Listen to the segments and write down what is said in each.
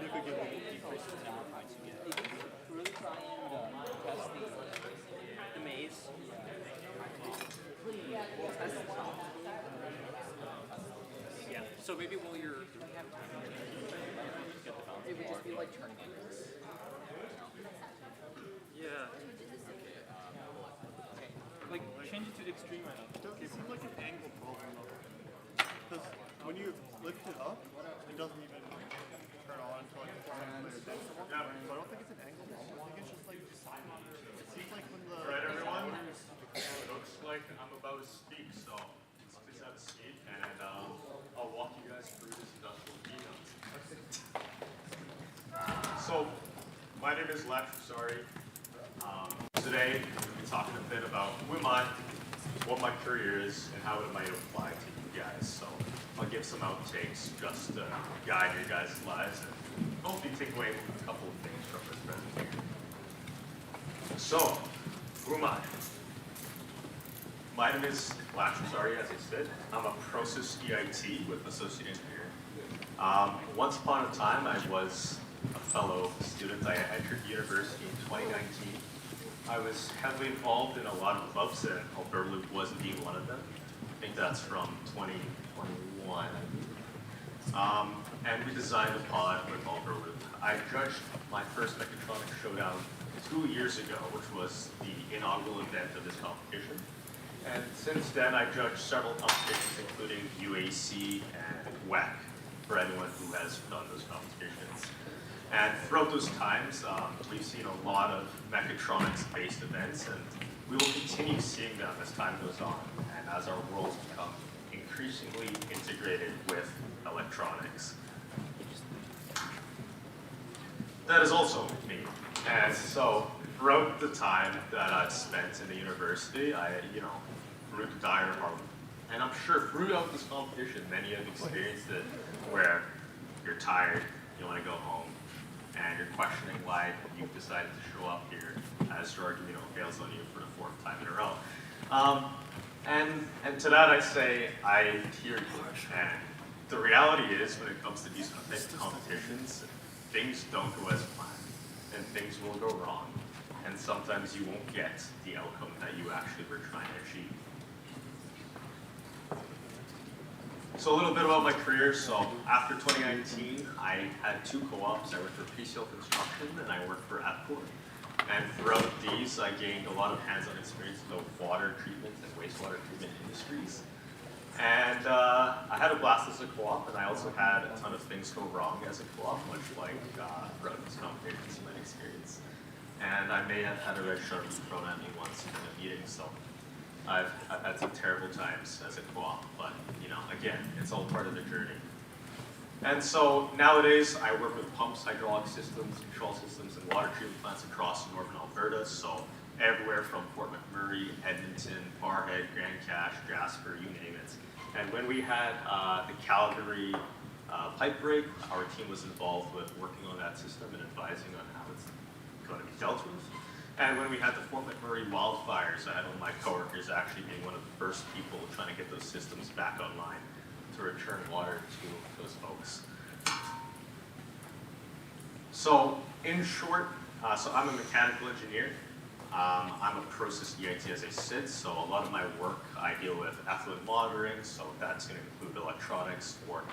you could get a decrease in the number of points you get. You can really try and test the maze. We'll test the top. Yeah. So maybe while you're, do we have time to get the bounce? It would just be like turning it. Yeah. Like change it to extreme right now. It seems like an angle problem though. Because when you lift it up, it doesn't even turn on until like 4 minutes later. So I don't think it's an angle problem. I think it's just like, it seems like when the... Alright everyone, it looks like I'm about to speak, so please have a seat and I'll walk you guys through this industrial keynote. So, my name is Lex, sorry. Today, we'll be talking a bit about who am I, what my career is, and how it might apply to you guys. So, I'll give some outtakes just to guide your guys' lives and hopefully take away a couple of things from this presentation. So, who am I? My name is Lex, sorry, as I said. I'm a process EIT with Associate Engineer. Once upon a time, I was a fellow student. I entered university in 2019. I was heavily involved in a lot of clubs, and Albertaloop was indeed one of them. I think that's from 2021. And we designed a pod with Albertaloop. I judged my first Mechatronics Showdown 2 years ago, which was the inaugural event of this competition. And since then, I judged several competitions, including UAC and WEC, for anyone who has done those competitions. And throughout those times, we've seen a lot of mechatronics-based events, and we will continue seeing them as time goes on, and as our worlds become increasingly integrated with electronics. That is also me. And so, throughout the time that I've spent in the university, I, grew to dire heart. And I'm sure throughout this competition, many have experienced it where you're tired, you want to go home, and you're questioning why you've decided to show up here as your Arduino fails on you for the 4th time in a row. And to that I say, I hear you. And the reality is, when it comes to these types of competitions, things don't go as planned, and things will go wrong. And sometimes you won't get the outcome that you actually were trying to achieve. So a little bit about my career. So after 2019, I had 2 co-ops. I worked for PCL Construction and I worked for Epcor. And throughout these, I gained a lot of hands-on experience in the water treatment and wastewater treatment industries. And I had a blast as a co-op, and I also had a ton of things go wrong as a co-op, much like throughout these competitions you might experience. And I may have had a red sharpie thrown at me once in a meeting, so I've had some terrible times as a co-op, but again, it's all part of the journey. And so nowadays, I work with pumps, hydraulic systems, control systems, and water treatment plants across northern Alberta, so everywhere from Fort McMurray, Edmonton, Barhead, Grand Cache, Jasper, you name it. And when we had the Calgary pipe break, our team was involved with working on that system and advising on how it's going to be dealt with. And when we had the Fort McMurray wildfires, I had one of my coworkers actually being one of the first people trying to get those systems back online to return water to those folks. So in short, so I'm a mechanical engineer. I'm a process EIT, as I said, so a lot of my work, I deal with effluent monitoring, so that's going to include electronics for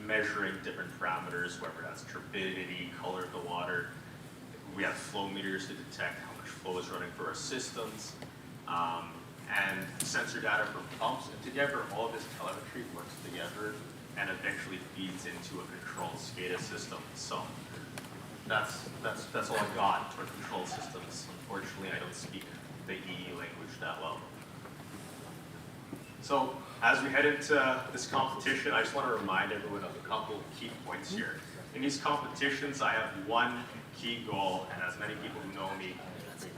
measuring different parameters, whether that's turbidity, color of the water. We have flow meters to detect how much flow is running for our systems, and sensor data from pumps, and together all of this telemetry works together and eventually feeds into a controlled SCADA system. So that's all I got for control systems. Unfortunately, I don't speak the EE language that well. So as we head into this competition, I just want to remind everyone of a couple of key points here. In these competitions, I have one key goal, and as many people who know me,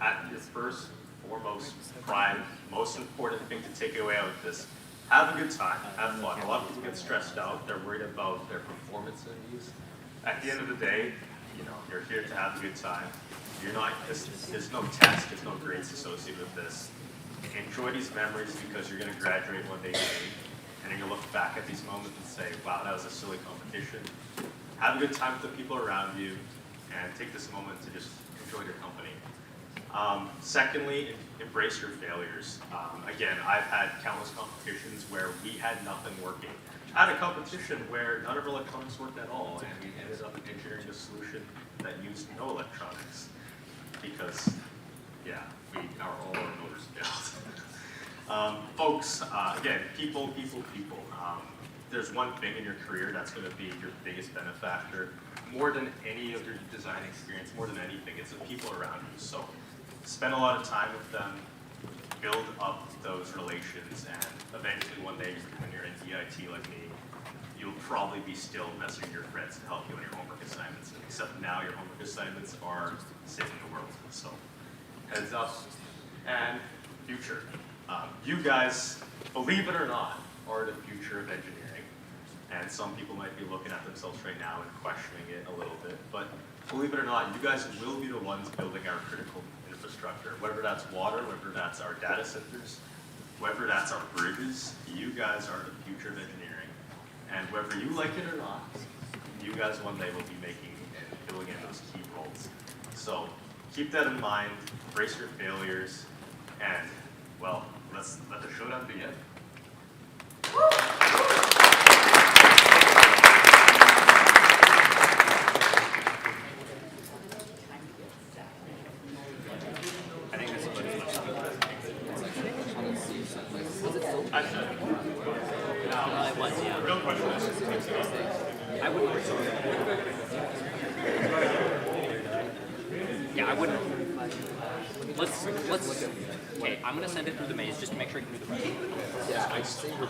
at your first, foremost, prime, most important thing to take away out of this, have a good time, have fun. A lot of people get stressed out, they're worried about their performance in these. At the end of the day, you're here to have a good time. There's no test, there's no grades associated with this. Enjoy these memories because you're going to graduate one day, and you're going to look back at these moments and say, wow, that was a silly competition. have a good time with the people around you, and take this moment to just enjoy your company. Secondly, embrace your failures. Again, I've had countless competitions where we had nothing working. I had a competition where none of our electronics worked at all, and we ended up engineering a solution that used no electronics because, yeah, all our motors failed. Folks, again, people. There's one thing in your career that's going to be your biggest benefactor. More than any of your design experience, more than anything, it's the people around you. So spend a lot of time with them, build up those relations, and eventually one day when you're in DIT like me, you'll probably be still messaging your friends to help you on your homework assignments. Except now your homework assignments are saving the world. So heads up. And future. You guys, believe it or not, are the future of engineering. And some people might be looking at themselves right now and questioning it a little bit. But believe it or not, you guys will be the ones building our critical infrastructure. Whether that's water, whether that's our data centers, whether that's our bridges, you guys are the future of engineering. And whether you like it or not, you guys one day will be making and filling in those key roles. So keep that in mind, embrace your failures, and, well, let's let the showdown begin. Yeah, I wouldn't. Let's. Okay, I'm gonna send it through the maze just to make sure I can do the rest. Yeah, I say return.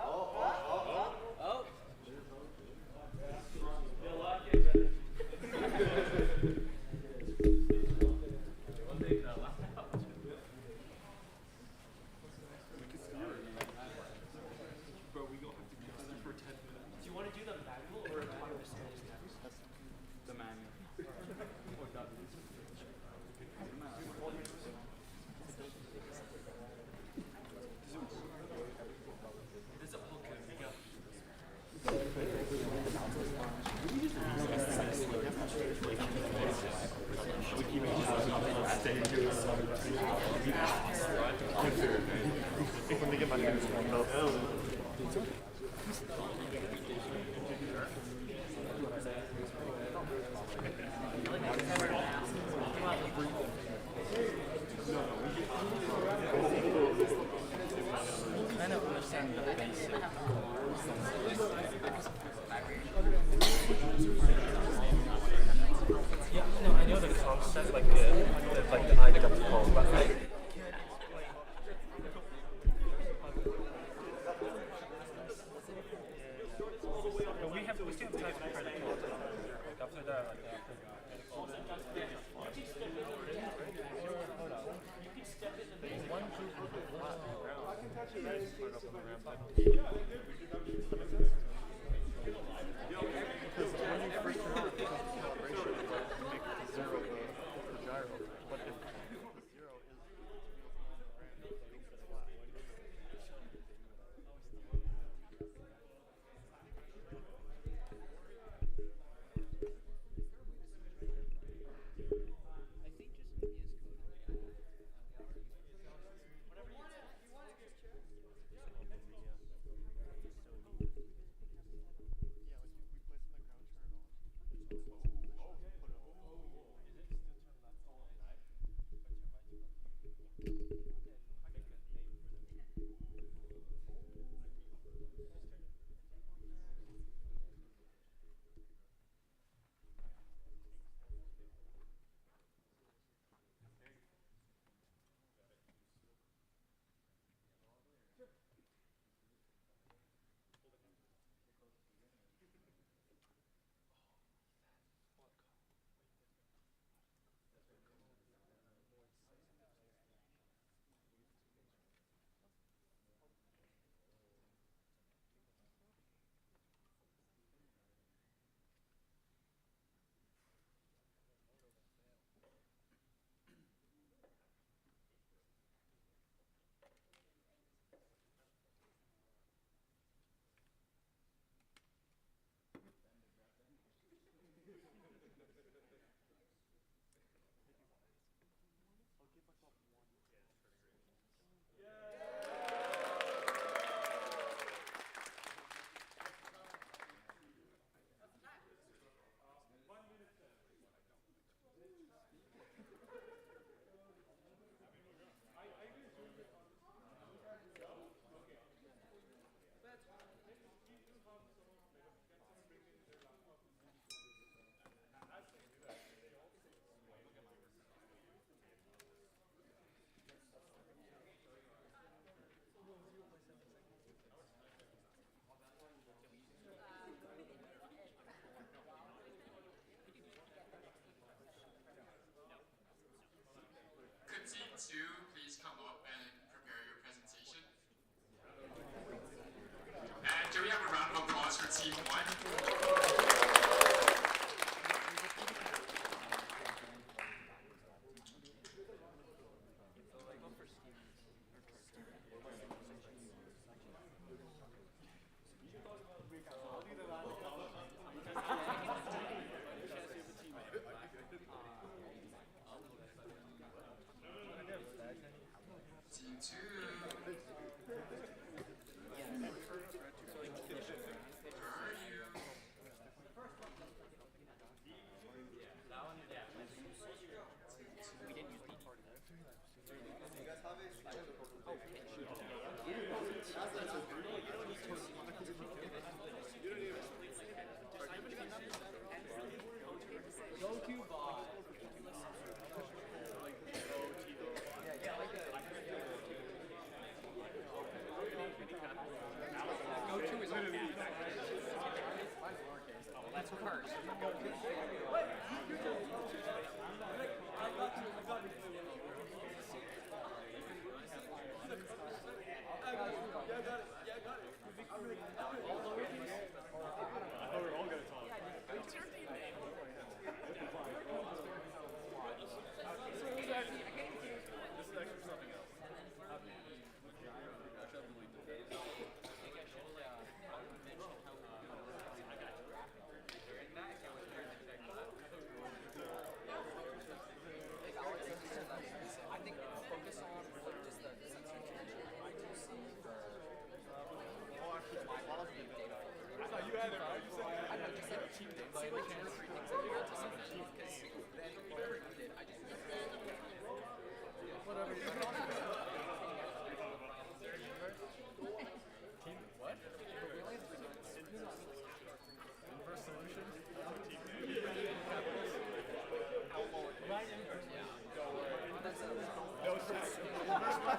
Oh. Do you want to do the manual or autonomous next? The manual. This is a whole good video. When they get my hands warmed up. Yeah, no, I know the concept, like the idea of the call, but like. We still have time for the call. Like after that, like after the call. One group of the flat ground. I can touch it right. Spread up on the ramp. Because when you first turn on the calibration, you make the zero the gyro. But if the zero is Team 2, please come up and prepare your presentation. And can we have a round of applause for Team 1? Team 2. Where are you?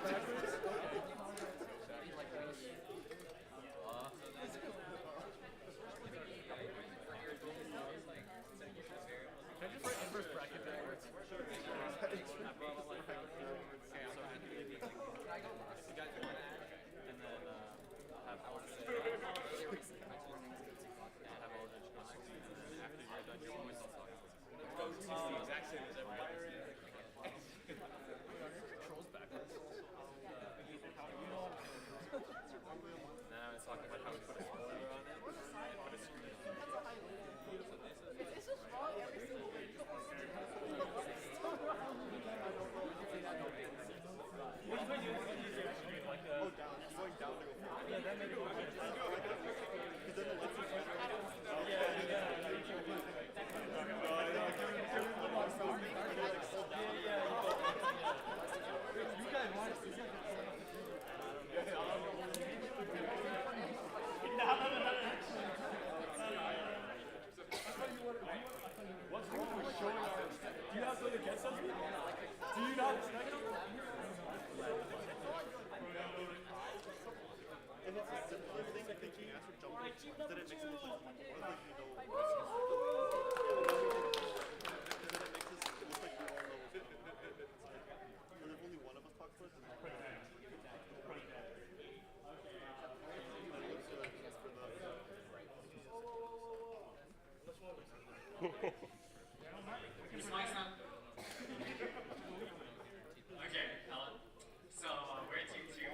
Can I just write inverse bracket backwards? And it's a simpler thing, thinking after jumping, that it makes it look like more like you know. And then it makes us look like we all know. And if only one of us talks first, then all of us. Is mic's not? Okay, Alan. So, we're team 2.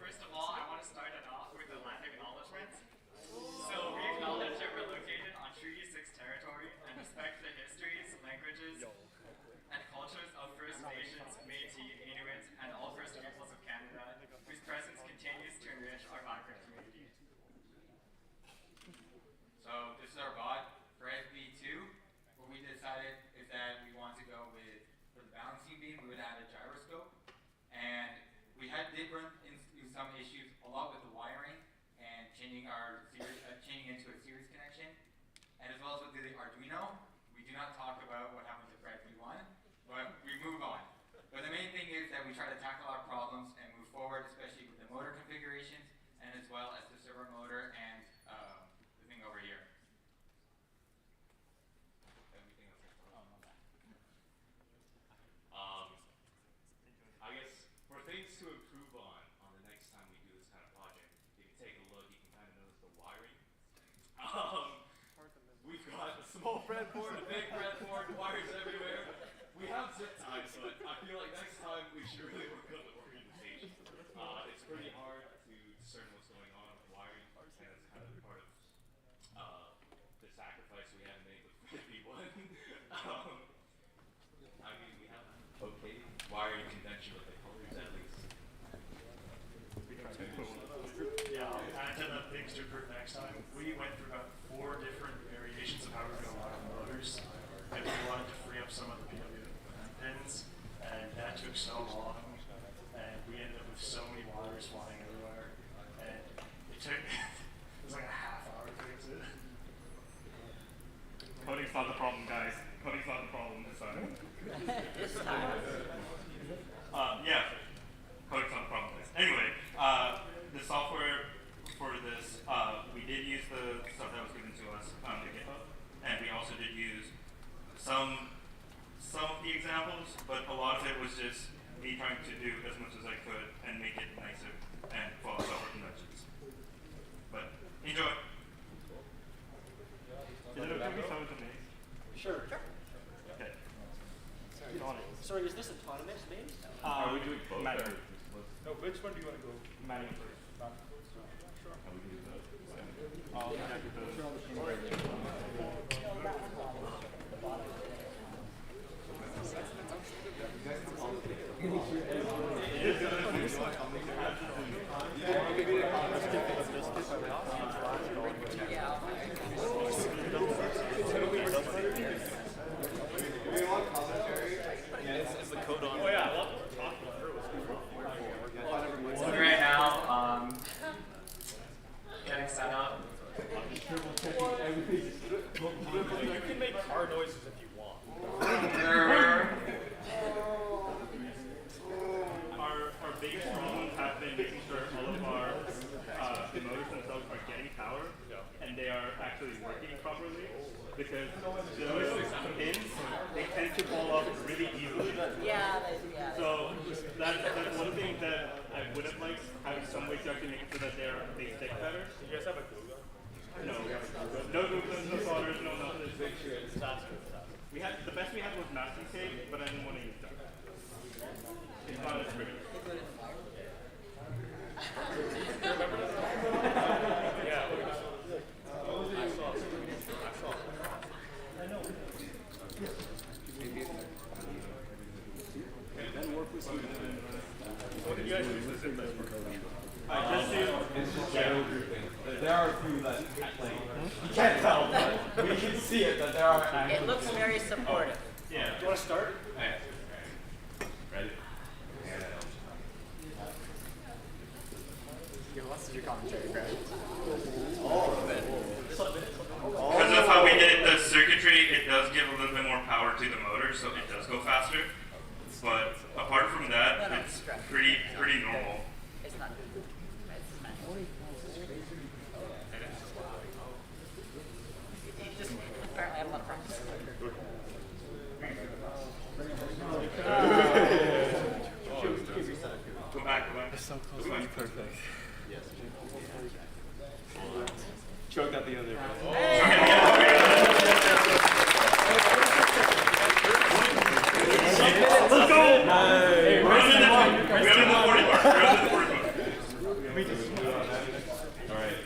First of all, I want to start it off with a land acknowledgement. So, we acknowledge that we're located on Treaty 6 territory and respect the histories, languages, and cultures of First Nations, Métis, Inuit, and all First Peoples of Canada, whose presence continues to enrich our vibrant community. So this is our bot for FB2. What we decided is that we want to go with, for the balancing beam, we would add a gyroscope. And we did run into some issues a lot with the wiring and changing into a series connection. And as well as with the Arduino, we do not talk about what happens if FB1, but we move on. But the main thing is that we try to tackle our problems and move forward, especially with the motor configurations and as well as the servo motor and the thing over here. Everything else. I guess for things to improve on the next time we do this kind of project, if you take a look, you can kind of notice the wiring. We've got a small breadboard, a big breadboard, wires everywhere. We have zip ties, but I feel like next time we should really work on the organization. It's pretty hard to discern what's going on with wiring, and that's kind of part of the sacrifice we have made with FB1. I mean, we have okay wiring convention with the colors at least. Yeah, I'll add to the things to improve next time. We went through about 4 different variations of how we were going to wire the motors, and we wanted to free up some of the PWM pins, and that took so long, and we ended up with so many wires flying everywhere, and it took, it was like a half hour to fix it. Coding's not the problem, guys. Coding's not the problem this time. Yeah, coding's not the problem. Anyway, the software for this, we did use the stuff that was given to us on the GitHub, and we also did use some of the examples, but a lot of it was just me trying to do as much as I could and make it nicer and follow software conventions. But enjoy. Is it okay if we start with the maze? Sure. Okay. Sorry, is this autonomous based? Are we doing both? Manual. No, which one do you want to go? Manual first. Sure. And we can do both. Right now, getting set up. You can make car noises if you want. Our biggest cake, but I didn't want to use that. It's not as pretty. What did you guys use this in? I just used There are a few that like, you can't tell, but we can see it that there are. It looks very supportive. yeah. You want to start? Ready? What's your commentary, Greg? Because of how we did the circuitry, it does give a little bit more power to the motor, so it does go faster. But apart from that, it's pretty normal. It's not. You just apparently have a lot of practice. Go back. It's so close to be perfect. Choked out the other. Let's go! Hey, we're in the 40 part. Alright.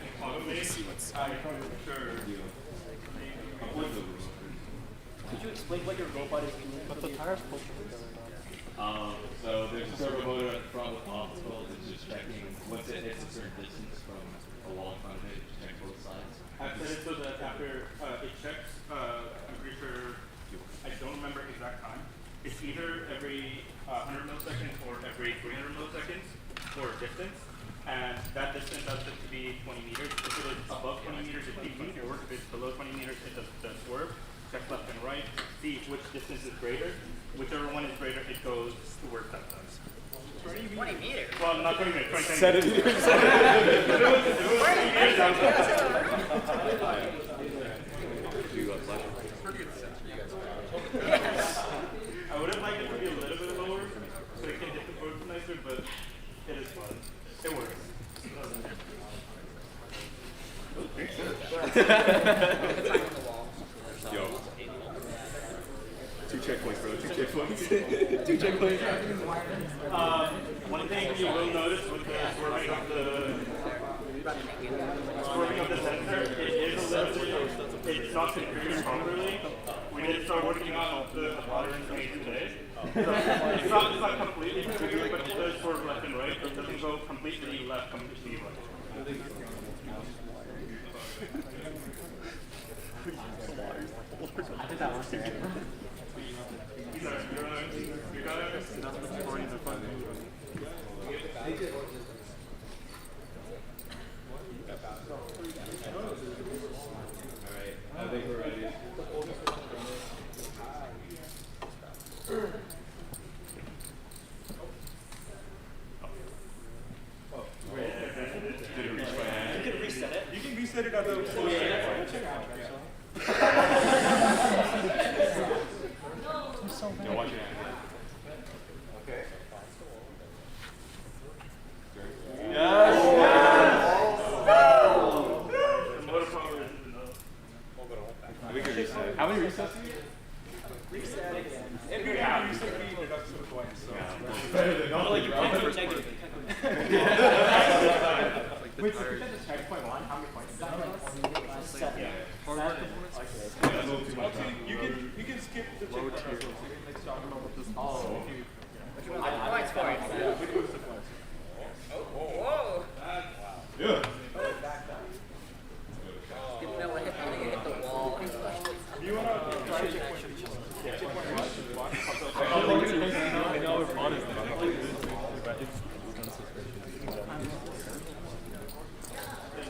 Could you explain what your robot is doing? But the tires push together. So there's a servo motor at the front with optical. It's just checking once it hits a certain distance from the wall in front of it, just check both sides. I've set it so that after it checks, I'm pretty sure, I don't remember exact time. It's either every 100 milliseconds or every 300 milliseconds for distance. And that distance has to be 20 meters. If it is above 20 meters, it keeps on forward. If it's below 20 meters, it does swerve. Check left and right, see which distance is greater. Whichever one is greater, it goes towards that time. 20 meters. Well, not 20 minutes, 20 seconds. Set it here. If it was 20 meters, I would I would have liked it to be a little bit lower so it can hit the boats nicer, but it is fun. It works. Yo. 2 checkpoints, bro. 2 checkpoints. 2 checkpoints. One thing you will notice with the swerving of the sensor, it is a little bit, it's not configured properly. We did start working on the patterns made today. So it's not completely configured, but it does swerve left and right. It doesn't go completely left, completely right. I think that works. You got it? Alright, I think we're ready. Did it reach my hand? You can reset it. You can reset it at the Yo, watch your hand. Okay. Yes. We can reset. How many resets do you get? Reset again. Every time you reset, you deduct some points. So. Like you can't do negative. Wait, so if you get the checkpoint one, how many points? 7. Yeah. You can skip the checkpoint. So you can like talk about what this. Oh. Points for it. Whoa. Yeah. Didn't know what hit me. You hit the wall. You want to try checkpoint? Checkpoint one. I know we're honest about it.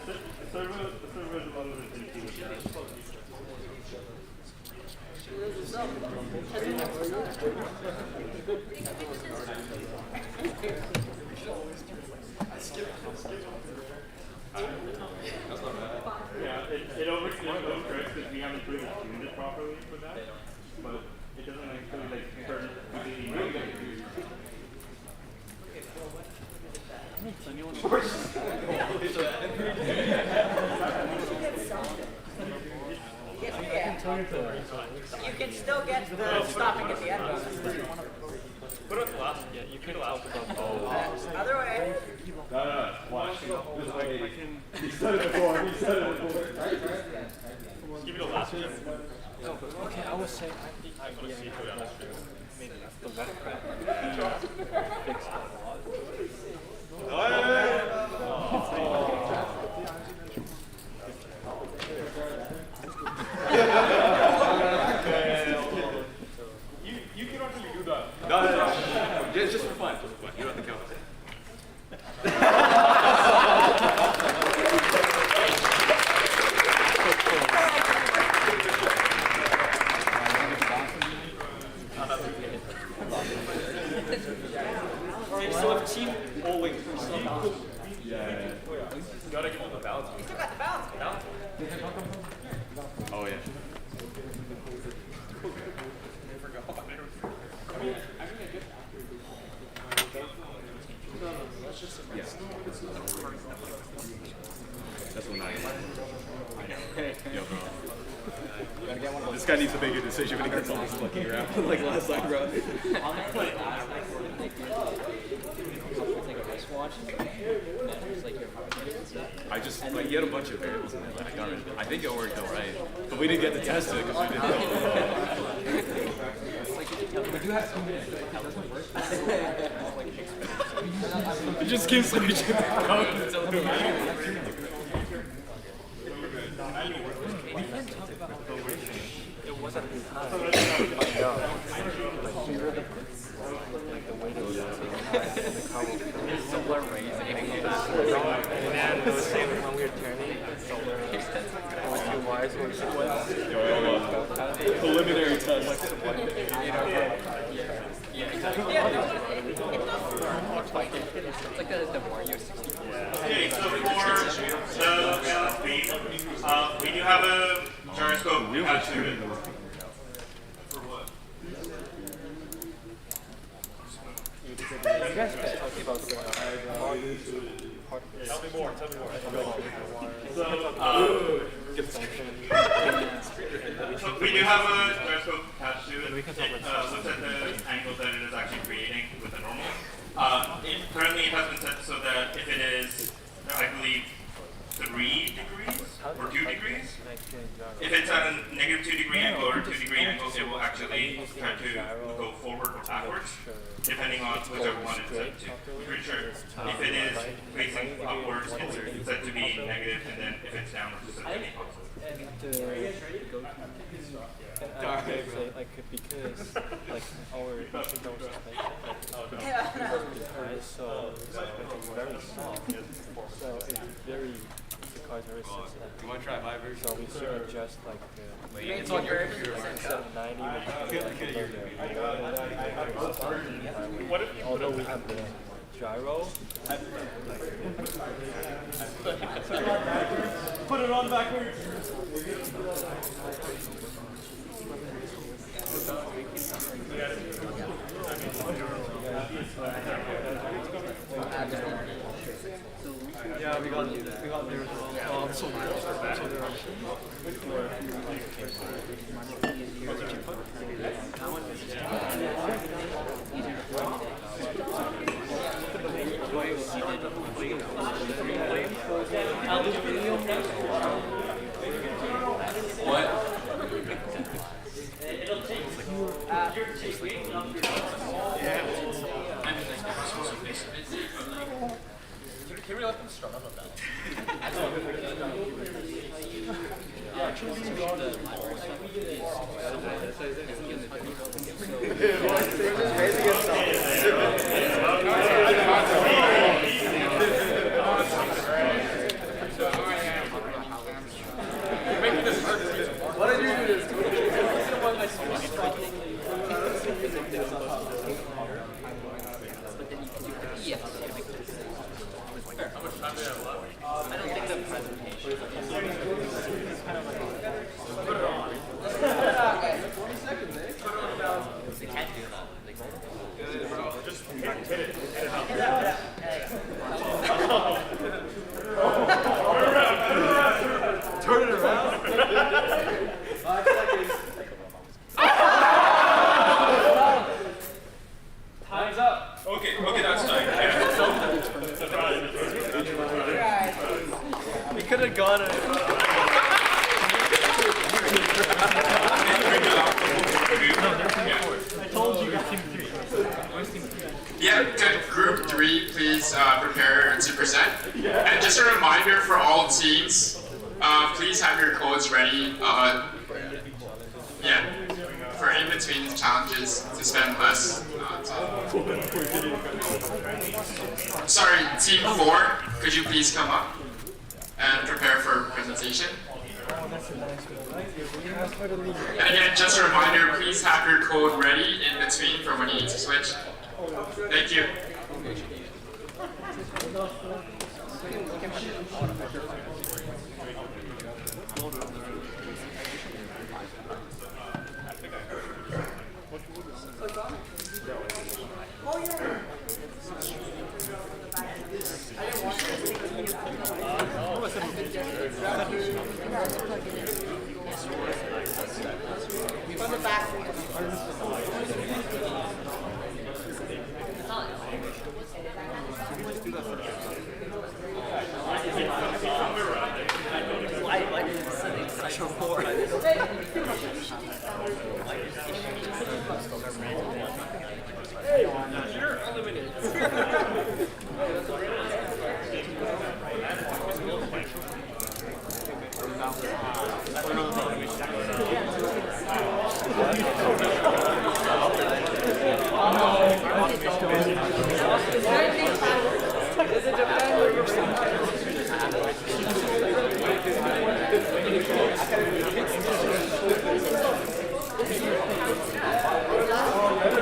The server is a lot of infinity with that. Yeah, it overcorrects because we haven't really tuned it properly for that, but it doesn't actually like turn it completely negative. You can still get the stopping at the end bonus. Put it last. Yeah, you could talk about. Other way. No. Watch. This way. He said it before. Give it a last. Okay, I would say I think I want to see Showdown. Maybe the red crap fixed a lot. You can actually do that. No. Just for fun. You don't have to count it. So if team bowling. Yeah. You gotta give them the balance. You still got the balance. Oh yeah. That's what I know. This guy needs to make a decision when he gets all this looking around. Like last time, bro. I just, like, he had a bunch of variables in there that I got rid of. I think it worked all right. But we didn't get to test it because we didn't know. We do have 2 minutes. It doesn't work. It just keeps switching around until the We can talk about how it wasn't his time. Like the way they did it. Similar ways. And then it was same when we were turning. It was 2 wires or sequence. preliminary test. It's like the Mario 64. Okay, so for the balance beam, we do have a gyroscope attached to it. For what? You guys can talk about Tell me more. So we do have a gyroscope attached to it. It looks at the angles that it is actually creating with the normal. Currently it has been set so that if it is, I believe, 3 degrees or 2 degrees, if it's at a -2-degree angle or 2-degree angle, it will actually try to go forward or backwards, depending on whichever one it's set to. I'm pretty sure if it is facing upwards, it's set to be negative, and then if it's downwards, it's set to be positive. Like because like our teaching don't respect so it's very soft. So it's very the car is very sensitive. You want to try my version? So we should adjust like It's on your instead of 90 although we have the gyro. Put it on backwards. Yeah, we got there as well. Oh, I'm so What? Can we let them start on that? What did you do this? How much time do we have left? I don't think the presentation is kind of like put it on. 20 seconds, eh? They can't do that. Just hit it. Hit it out. Turn it around. 5 seconds. I told you guys team 3. Where's team 3? Yeah, good. Group 3, please prepare to present. And just a reminder for all teams, please have your codes ready. Yeah, for in-between challenges to spend less time. Sorry, team 4, could you please come up and prepare for presentation? And again, just a reminder, please have your code ready in between for when you need to switch. Thank you.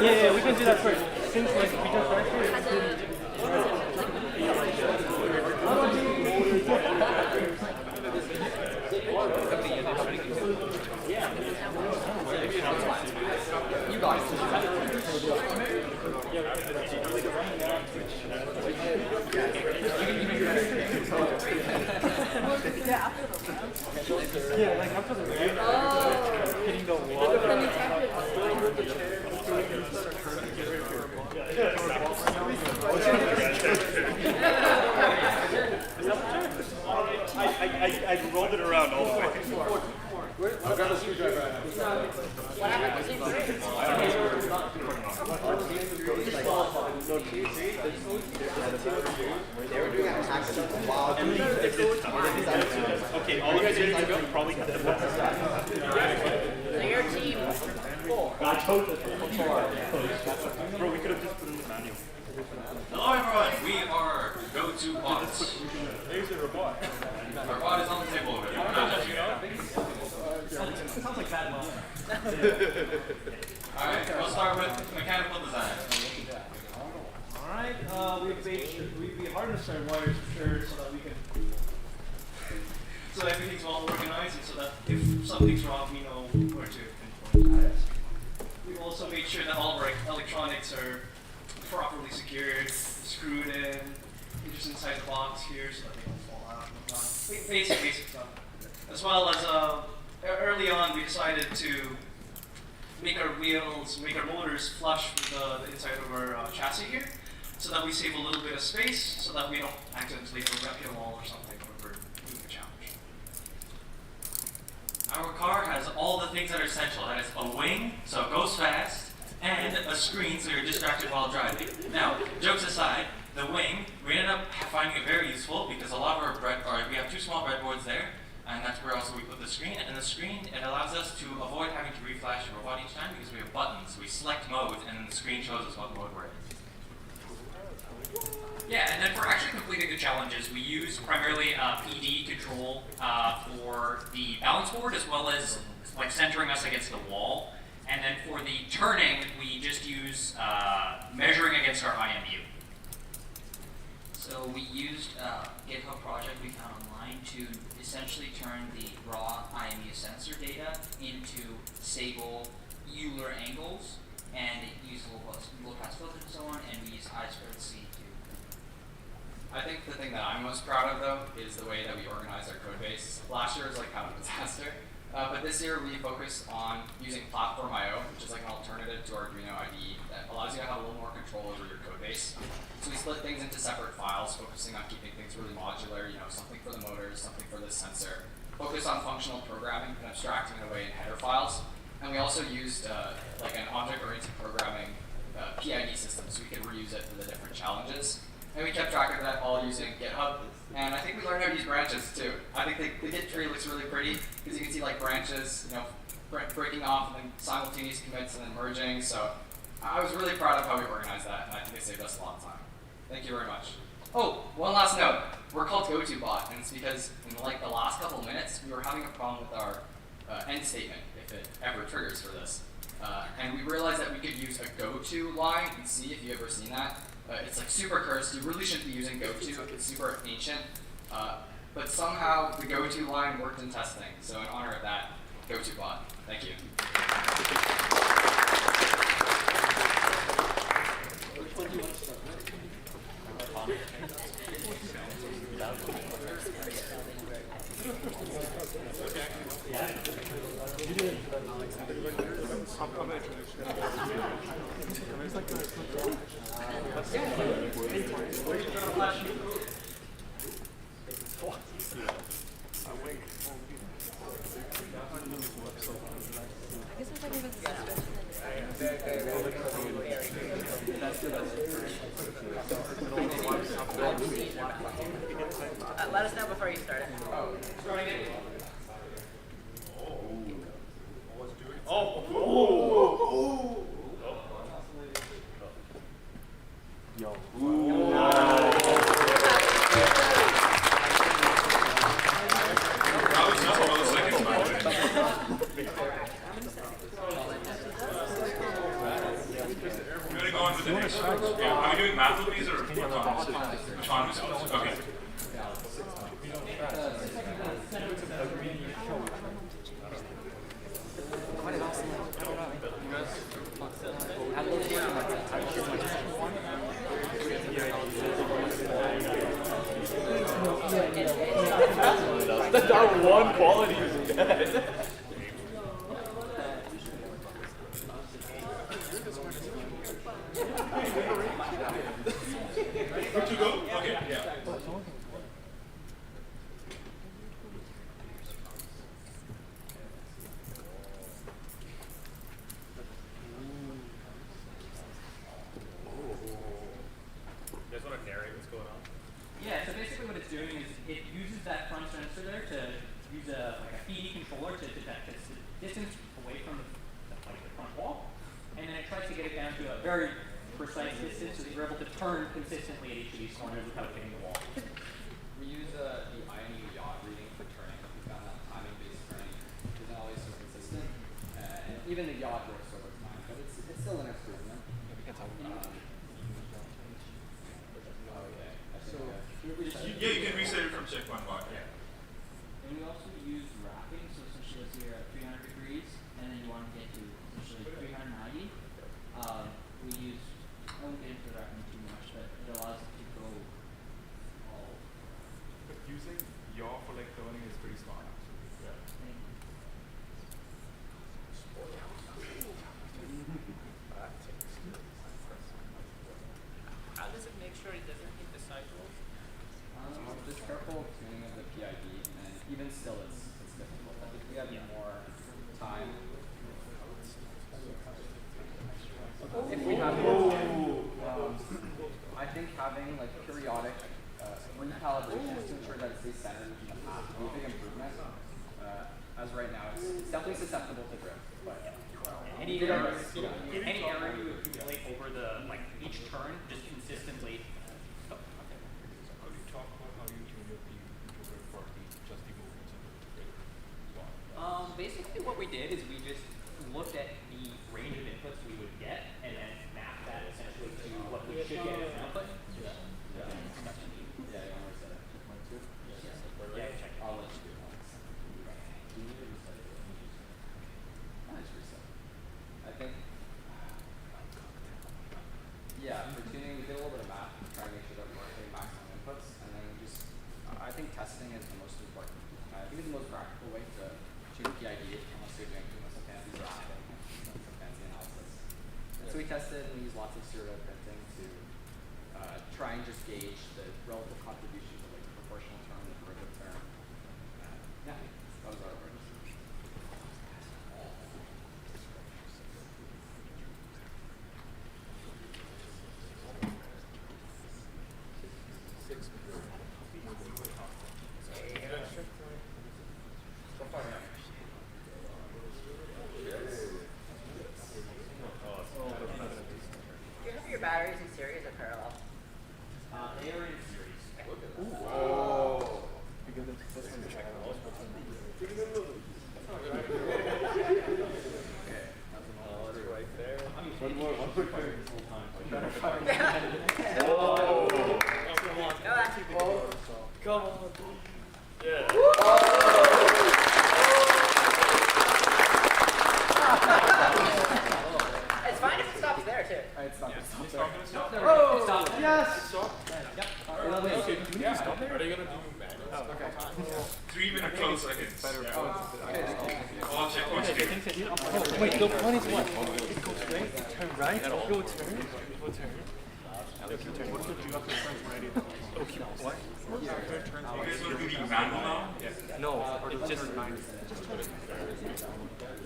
Yeah, we can do that first. Since like we just started. You got it. Yeah, like after the rain, hitting the wall. I rolled it around all the way. I've got a screwdriver. They were doing attacks while doing Okay, all of you guys ready to go? Probably have to Your team. I told you. Bro, we could have just put in the manual. Hello everyone, we are go-to bots. There's a robot. Our bot is on the table over there. Sounds like bad luck. Alright, we'll start with mechanical design. Alright, we harness our wires for sure so that we can. So everything's well organized, and so that if something's wrong, we know where to pinpoint. We've also made sure that all of our electronics are properly secured, screwed in, just inside the box here so that they don't fall out and whatnot. Basic stuff. As well as early on, we decided to make our wheels, make our motors flush with the inside of our chassis here, so that we save a little bit of space, so that we don't accidentally hit a wall or something when we're doing a challenge. Our car has all the things that are essential. That is a wing, so it goes fast, and a screen so you're distracted while driving. Now, jokes aside, the wing, we ended up finding it very useful because a lot of we have two small breadboards there, and that's where also we put the screen. And the screen, it allows us to avoid having to reflash the robot each time because we have buttons. We select modes, and then the screen shows us what mode we're in. Yeah, and then for actually completing the challenges, we use primarily PD control for the balance board as well as like centering us against the wall. And then for the turning, we just use measuring against our IMU. So we used a GitHub project we found online to essentially turn the raw IMU sensor data into stable Euler angles, and it used low pass filters and so on, and we used I2C to. I think the thing that I'm most proud of, though, is the way that we organize our code base. Last year was like kind of a disaster, but this year we focused on using Platform.io, which is like an alternative to Arduino IDE that allows you to have a little more control over your code base. So we split things into separate files, focusing on keeping things really modular, something for the motors, something for the sensor. Focus on functional programming and abstracting it away in header files. And we also used like an object-oriented programming PID system so we could reuse it for the different challenges. And we kept track of that all using GitHub. And I think we learned how to use branches too. I think the Git tree looks really pretty because you can see like branches, breaking off and then simultaneous commits and then merging. So I was really proud of how we organized that, and I think it saved us a lot of time. Thank you very much. Oh, one last note. We're called GoToBot, and it's because in like the last couple of minutes, we were having a problem with our end statement, if it ever triggers for this. And we realized that we could use a goto line in C, if you've ever seen that. It's like super cursed. You really shouldn't be using goto. It's super ancient. But somehow the goto line worked in testing. So in honor of that, GoToBot. Thank you. Which one do you want to start with? Let us know before you start it. Are we doing math with these or autonomous? Okay. That one quality is dead. Good to go? Okay, yeah. You guys want to narrate what's going on? Yeah, so basically what it's doing is it uses that front sensor there to use a PD controller to detect its distance away from the front wall, and then it tries to get it down to a very precise distance so that you're able to turn consistently at each of these corners without hitting the wall. We use the IMU yacht reading for turning. We found that timing-based turning isn't always so consistent, and even the yacht works over time, but it's still an improvement. Yeah, you can reset it from checkpoint 1. Yeah. And we also use wrapping, so essentially let's say you're at 300 degrees, and then you want to get to essentially 390. We use, I won't get into the wrapping too much, but it allows it to go all. But using yaw for like turning is pretty smart. Yeah. How does it make sure it doesn't hit the sidewalls? Just careful tuning of the PID, and even still it's difficult. I think we have more time. If we have I think having like periodic recalibrations to ensure that it stays centered within the path would be a big improvement. As right now, it's definitely susceptible to drift, but Any error you accumulate over the each turn, just consistently. How do you talk about how you tune your team for just the movements of the Basically what we did is we just looked at the range of inputs we would get and then mapped that essentially to what we should get as an output. Yeah, you want to reset it? Yeah, check. I'll let you do it once. Do you need to reset it? Nice reset. I think, yeah, for tuning, we did a little bit of math to try to make sure that we're getting maximum inputs, and then we just, I think testing is the most important. I think it's the most practical way to tune PID unless you're doing some fancy wrapping, some fancy analysis. And so we tested and we used lots of serial printing to try and just gauge the relative contributions of like the proportional term, the derivative term. Yeah, that was our approach. are using series or parallel? They are in series. Oh. Because it's this one check. Right there. One more fire this whole time. Come on. Yeah. It's fine if it stops there too. It's not gonna stop there. Oh, yes. Yep. Are they gonna do manuals? Okay. 3 minute close seconds. Better. I'll check once again. Wait, the point is what? It goes straight, turn right, go turn, go turn. Okay, turn. What if you have to turn ready? Okay, what? You guys want to do the manual now? No, it's just nine.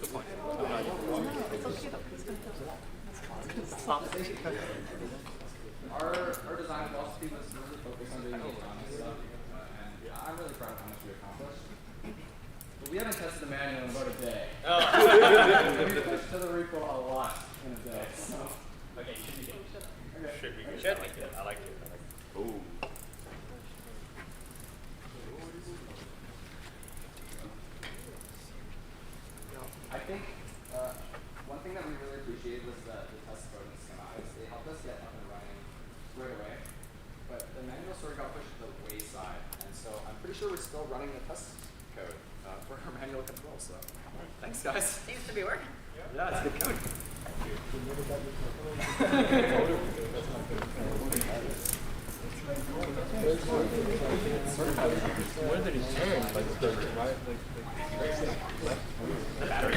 The point. Stop. Our design philosophy was really focused on doing electronic stuff, and I'm really proud of how much we accomplished. But we haven't tested the manual in about a day. We pushed to the repo a lot in a day. So. Okay, should be good. Okay. Should be good. Should. I like it. I like it. Ooh. I think one thing that we really appreciated was the test code and schematics. They helped us get up and running right away. But the manual sort of got pushed to the wayside, and so I'm pretty sure we're still running the test code for our manual control. So thanks, guys. Seems to be working. Yeah, it's good code. Where did he turn? Like the right, like left? The battery.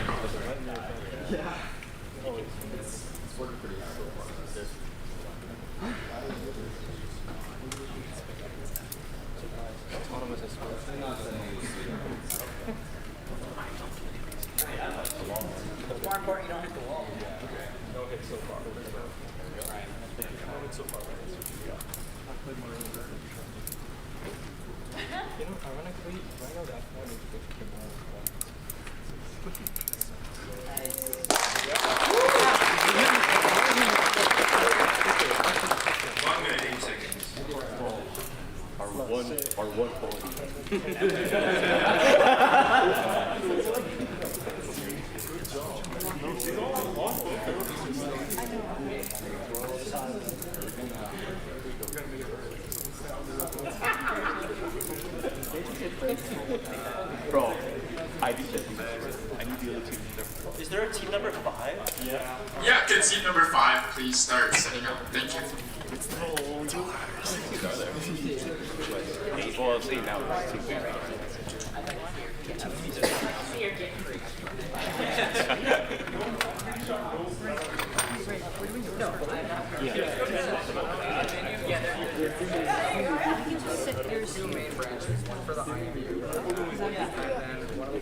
Yeah. It's working pretty hard so far. Autonomous as well. More important, you don't hit the wall. No hit so far. No hit so far. You know, ironically, right now that one is 50 miles long. Our one point. Bro, I need the other two. Is there a team number 5? Yeah. Yeah, could seat number 5 please start setting up? Thank you. Well, I'll see now. There's two main branches, one for the IMU, and then one of the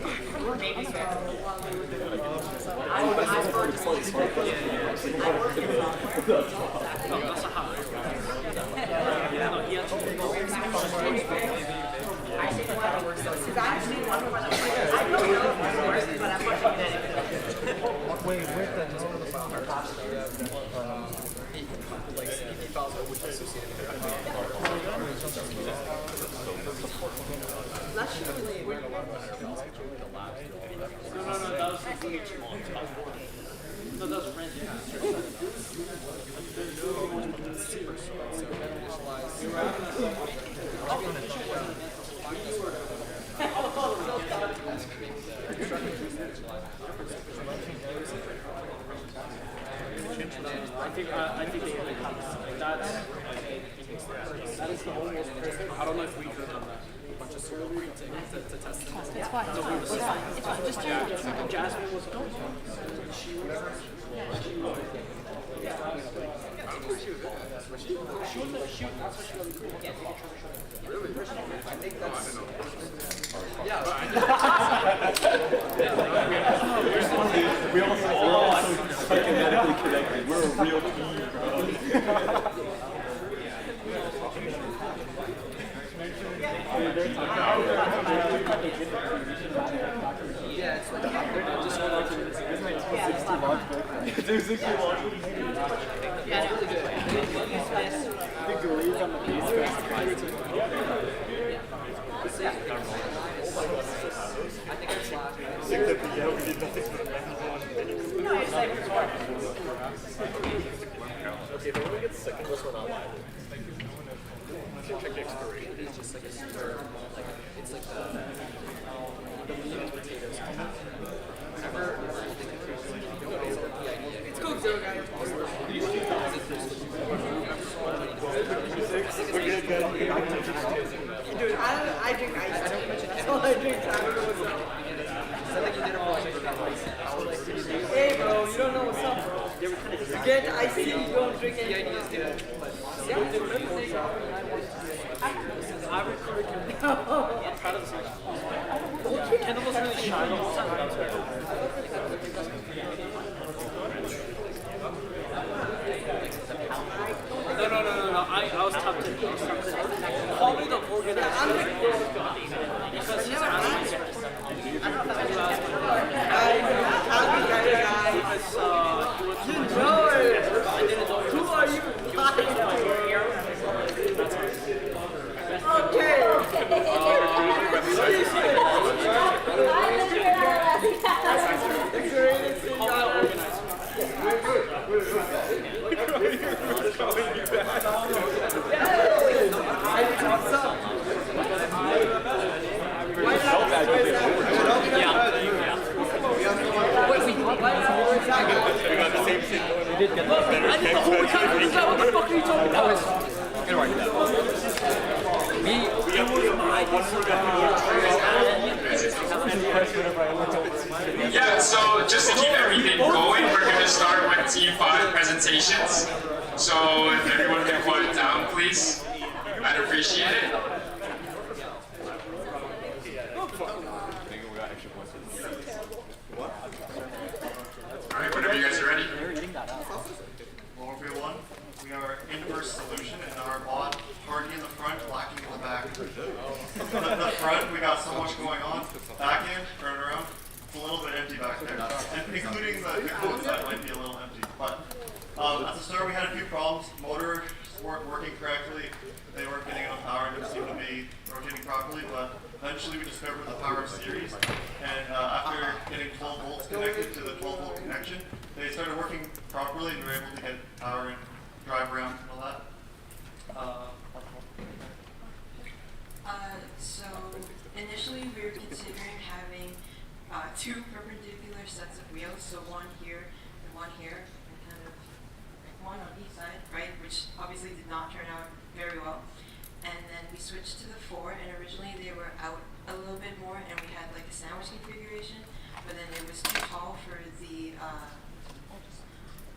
Wait, where's the name of the file? like CPP files are with associated with No, that was the VH1. No, that was Brent. I think they have that is the almost perfect. I don't know if we could have that. Bunch of serial printing to test it. It's fine. It's fine. It's fine. It's fine. Just do it. Jasmine was going. Really? I think that's. Yeah. We all psychomatically connected. We're a real team, bro. Yeah, it's like just hold on to it. It's 60 launch. Yeah, it's really good. degrees on the piece specifies. Okay, but when we get sick of this one out, let's check the expiration. It's just like a super, like it's like the meat and potatoes. It's cool, so guys. Dude, I drink ice. That's all I drink. I don't know what's up. Hey, bro, you don't know what's up, bro. You get icy, you don't drink anything. The idea is good. I recorded I'm proud of this. Kendall was really shy. No. I was tough to call me the organizer. Because he's who are you? We got the same thing. We did get that. I did the whole time. What the fuck are you talking about? Good work. Yeah, so just to keep everything going, we're going to start with Team 5 presentations. So if everyone can quiet down, please. I'd appreciate it. Alright, whenever you guys are ready. Well, everyone, we are inverse solution and our bot party in the front, lacking in the back. The front, we got so much going on. Back end, turn around, it's a little bit empty back there. And including the code side might be a little empty. But at the start we had a few problems. Motors weren't working correctly. They weren't getting enough power and didn't seem to be rotating properly. But eventually we discovered the power series. And after getting 12 volts connected to the 12 volt connection, they started working properly and we were able to get power and drive around and all that. So initially we were considering having two perpendicular sets of wheels, so one here and one here, and kind of one on each side, right, which obviously did not turn out very well. And then we switched to the 4, and originally they were out a little bit more, and we had like a sandwich configuration, but then it was too tall for the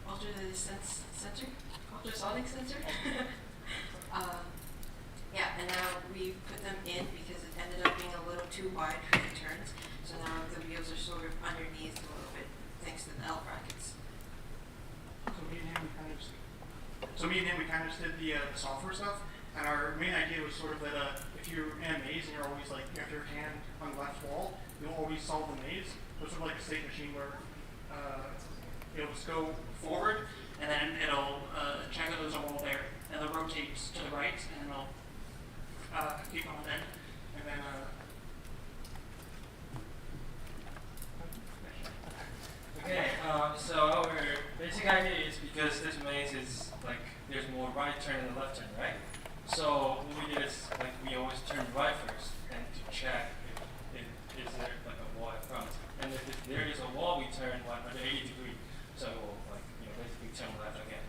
ultrasonic sensor. Yeah, and now we put them in because it ended up being a little too wide for the turns. So now the wheels are sort of underneath a little bit thanks to the L brackets. So me and him, we kind of just did the software stuff. And our main idea was sort of that if you're in a maze and you're always like, you have your hand on the left wall, you'll always solve the maze. So it's sort of like a state machine where it'll just go forward and then it'll check that there's a wall there. And it'll rotate to the right and it'll keep on then. And then okay, so our basic idea is because this maze is like there's more right turn than left turn, right? So what we did is like we always turn right first and to check if is there like a wall in front. And if there is a wall, we turn 180 degrees. So we'll like basically turn left again.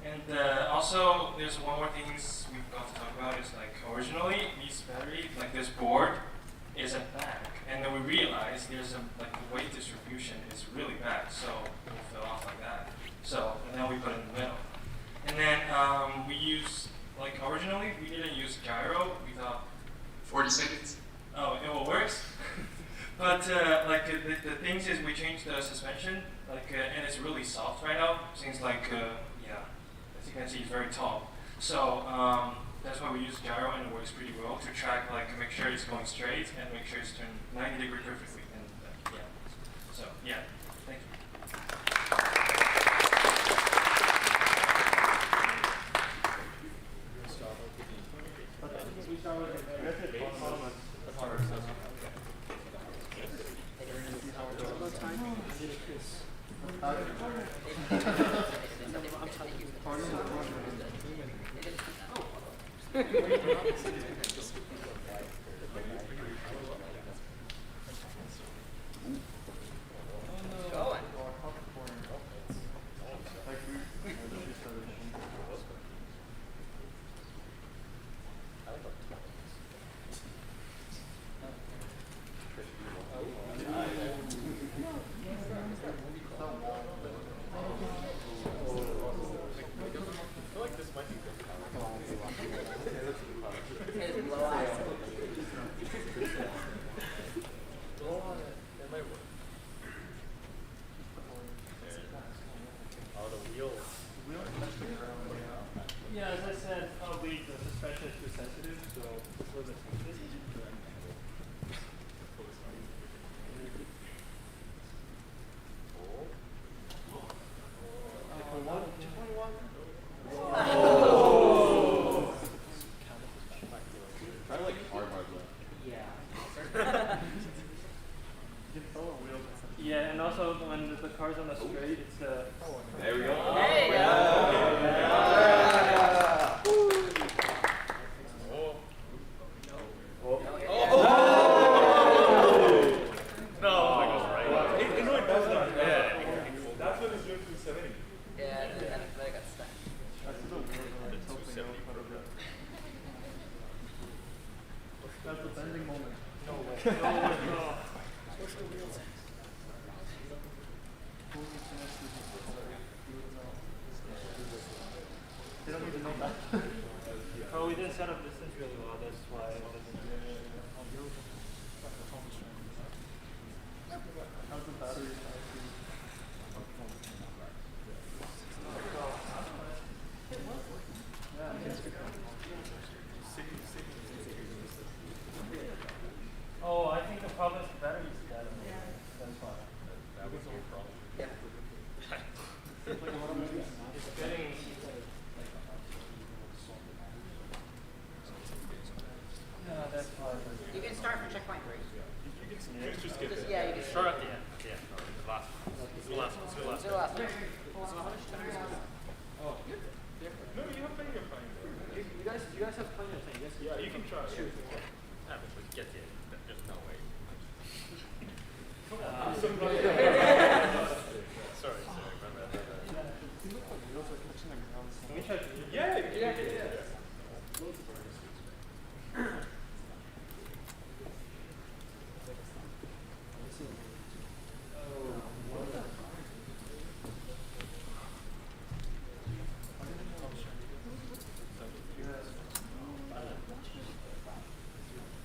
And also there's one more thing we've got to talk about is like originally this battery, like this board, is at back, and then we realized there's like the weight distribution is really bad, so it will fill off like that. So and then we put it in the middle, and then we use like originally we didn't use gyro. We thought 40 seconds. Oh, it all works. But like the things is we changed the suspension, like and it's really soft right now. Seems like yeah, as you can see, it's very tall. So that's why we use gyro, and it works pretty well to track, like make sure it's going straight and make sure it's turned 90 degrees perfectly. And yeah, so yeah, thank you. Yeah, as I said, probably the suspension is too sensitive, so it's a little bit sensitive. Try like hard left. Yeah. Yeah, and also when the car's on the straight, it's the. There we go. There you go. That's the bending moment. No way. They don't even know that. Oh, we didn't set up distance really well, that's why it doesn't. How's the battery? Oh, I think the problem is the battery is dead. That's why. That was your problem. Yeah. It's getting. Yeah, that's why. You can start from checkpoint 3. Let's just get Yeah, you can start at the end. Yeah, the last one. It's the last one. It's the last one. The last one. Oh. No, you have plenty of time. You guys have plenty of time. Yes. Yeah, you can try. Shoot. Yeah, but we get it. There's no way. Sorry, my bad. Can we try? Yeah.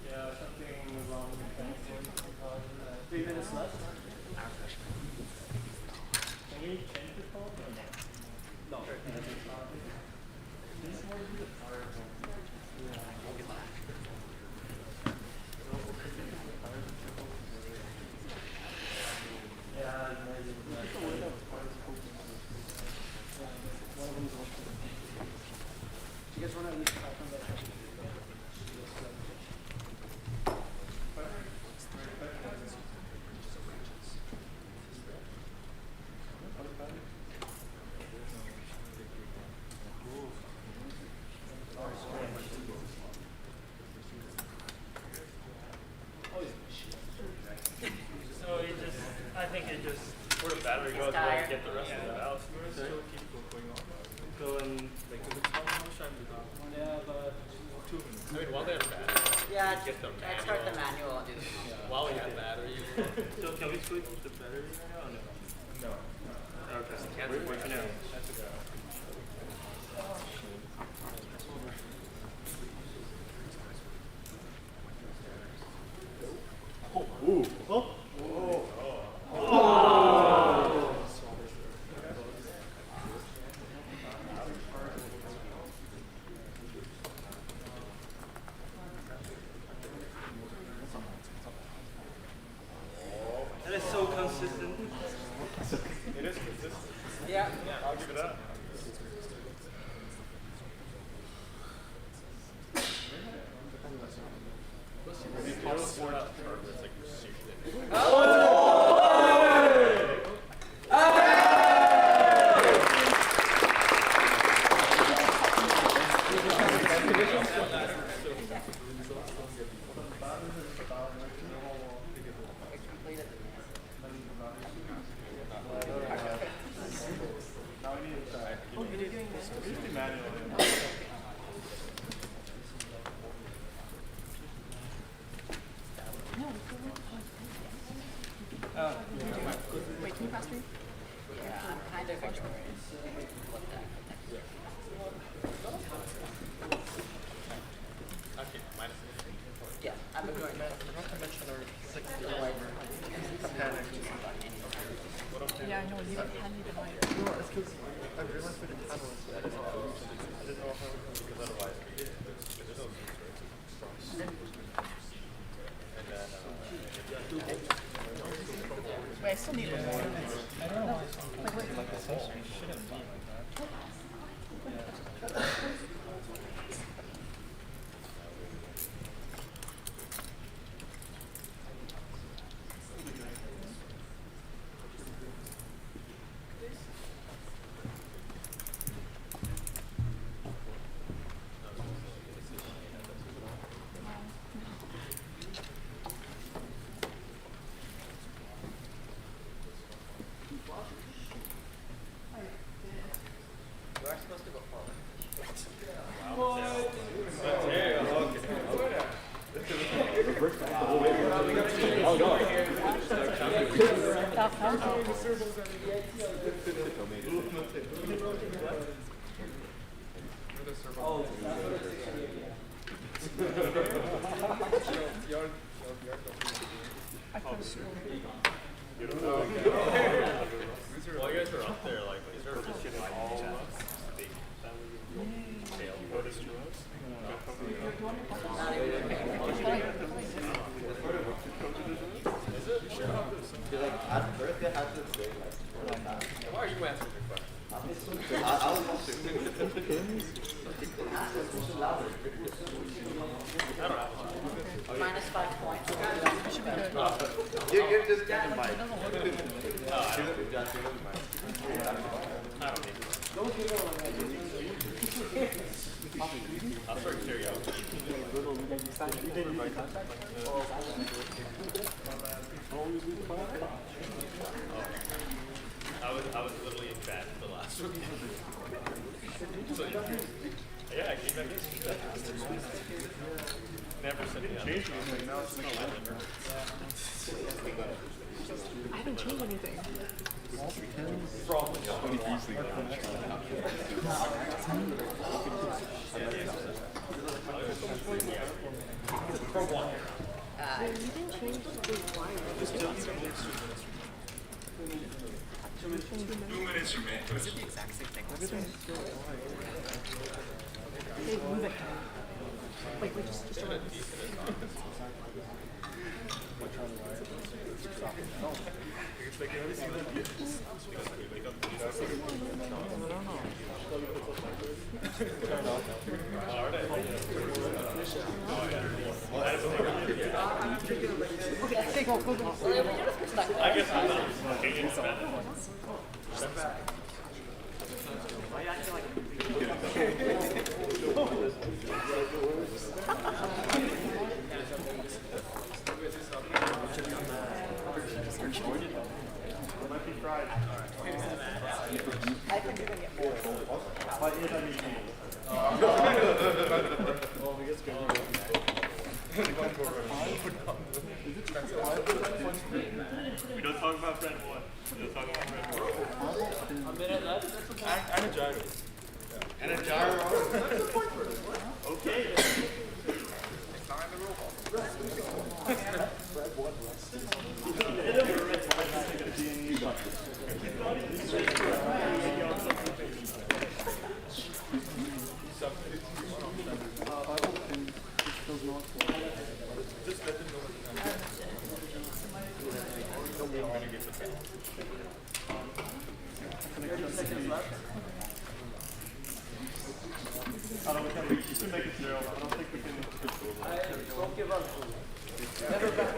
Yeah, something wrong with 3 minutes left. Can we change the call or no? No. Yeah, you guys want to at least talk on that? So it just, I think it just, where the battery goes, we'll get the rest of the valves. Still keep going on. Go and, Like, how much time do you have? yeah, but 2 minutes. I mean, while they have battery, Yeah, get the I'd start the manual and do this. While we have battery, so can we switch the battery right now or no? no. Okay. Wait for now. That's a go. Ooh. Oh. That is so consistent. It is consistent. Yeah. I'll give it up. Just be manual. Wait, can you pass me? Yeah, I'm kind of ignorant. What the heck? Okay, minus 15. Yeah, I'm ignoring that. Not to mention our 60 Yeah, I know, you hadn't even mind. No, it's because I realized we didn't have one. I didn't know how it was because otherwise we did. There's no and then Wait, I still need one more. I don't know why it's complicated like this. It shouldn't be like that. While you guys are up there, like, is there just getting all big tail photos to us? Is it? At birth, they had to say, like, Why are you answering your question? I was watching. Minus 5 points. Give this guy a mic. I'll start karaoke. I was literally in bed the last week. So, yeah, I came back in. Never sent me out. Now it's like I haven't changed anything. You didn't change the wire. 2 minutes remain. Is it the exact same thing? Everything's still Hey, move it. Wait, just around. Okay, go. I guess I'm not fucking in bed. Might be fried. I think you're gonna get more. We don't talk about Red 1. We don't talk about Red 1. A minute left? And a gyro. And a gyro. Okay. It's not in the rule book. We can make it 0. I don't think we can. Don't give up. Never back.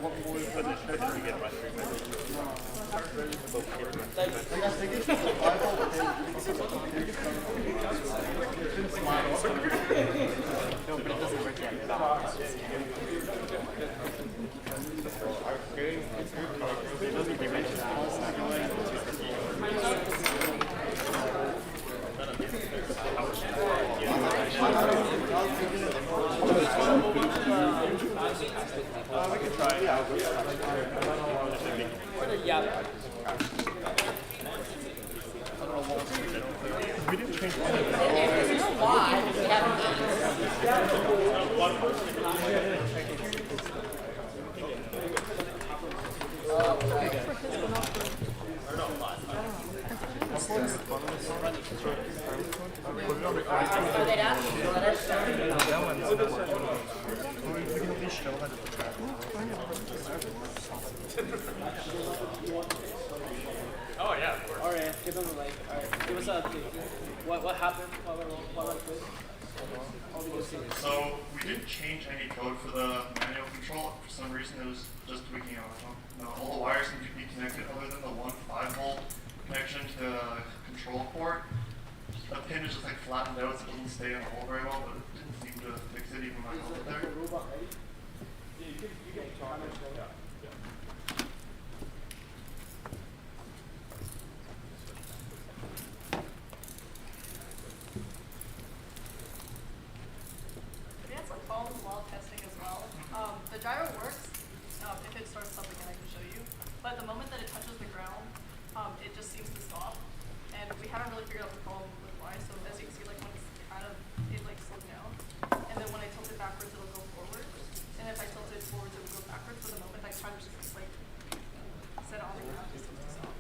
What more position can we get by 3 minutes? No, but it doesn't work yet. It doesn't give it. We didn't change one. You know why? We haven't Are they down? We can at least show how to prepare. Oh yeah, of course. Alright, give them a like. Alright, give us a what happened while we're So we didn't change any code for the manual control. For some reason, it was just tweaking out. All the wires seem to be connected, other than the 1 5-volt connection to the control port. The pin is just like flattened out, so it doesn't stay in the hole very well, but it didn't seem to fix it even when I held it there. We had some problems while testing as well. The gyro works if it starts up again, I can show you. But the moment that it touches the ground, it just seems to stop. And we haven't really figured out the problem with why. So as you can see, like when it's kind of, it like slowed down. And then when I tilt it backwards, it'll go forward. And if I tilt it forwards, it'll go backwards. But the moment I try to just like set it on the ground, it seems to stop.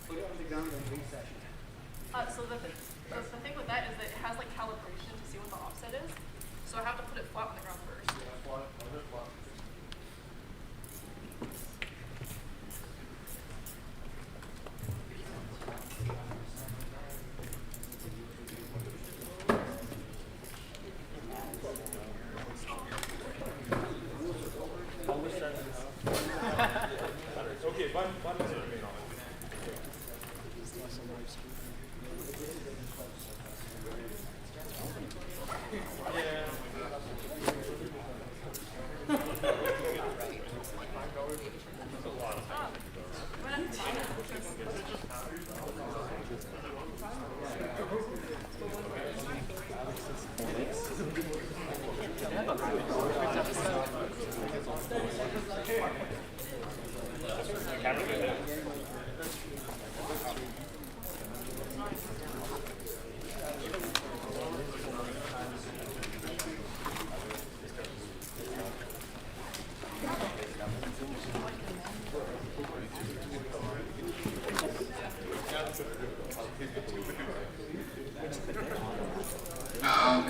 Put it on the ground and reset. So the thing with that is that it has like calibration to see what the offset is. So I have to put it flat on the ground first. Okay, one minute remain on it.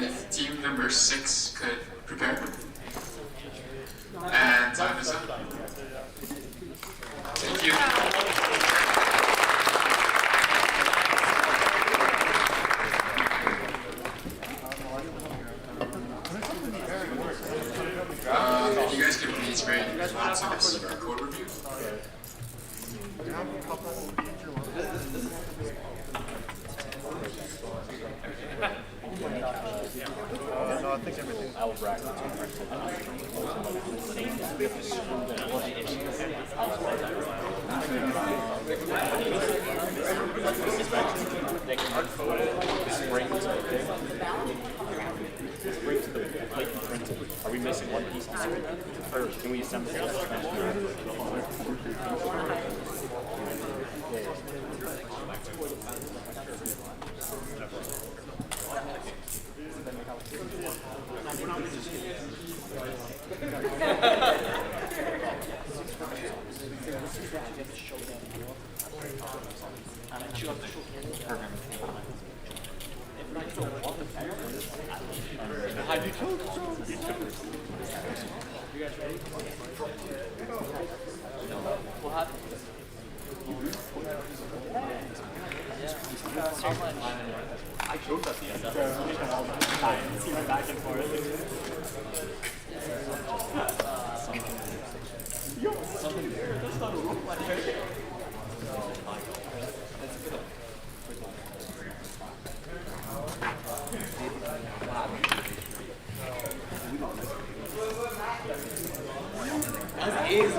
If team number 6 could prepare. And time is up. Thank you. If you guys could please grade your responses for our code review. No, I think everything. I would rack Are we missing one piece? Or can we assemble the You guys ready? What happened? I chose at the end. See my back and forth. Yo, something there. That's not a rope. That is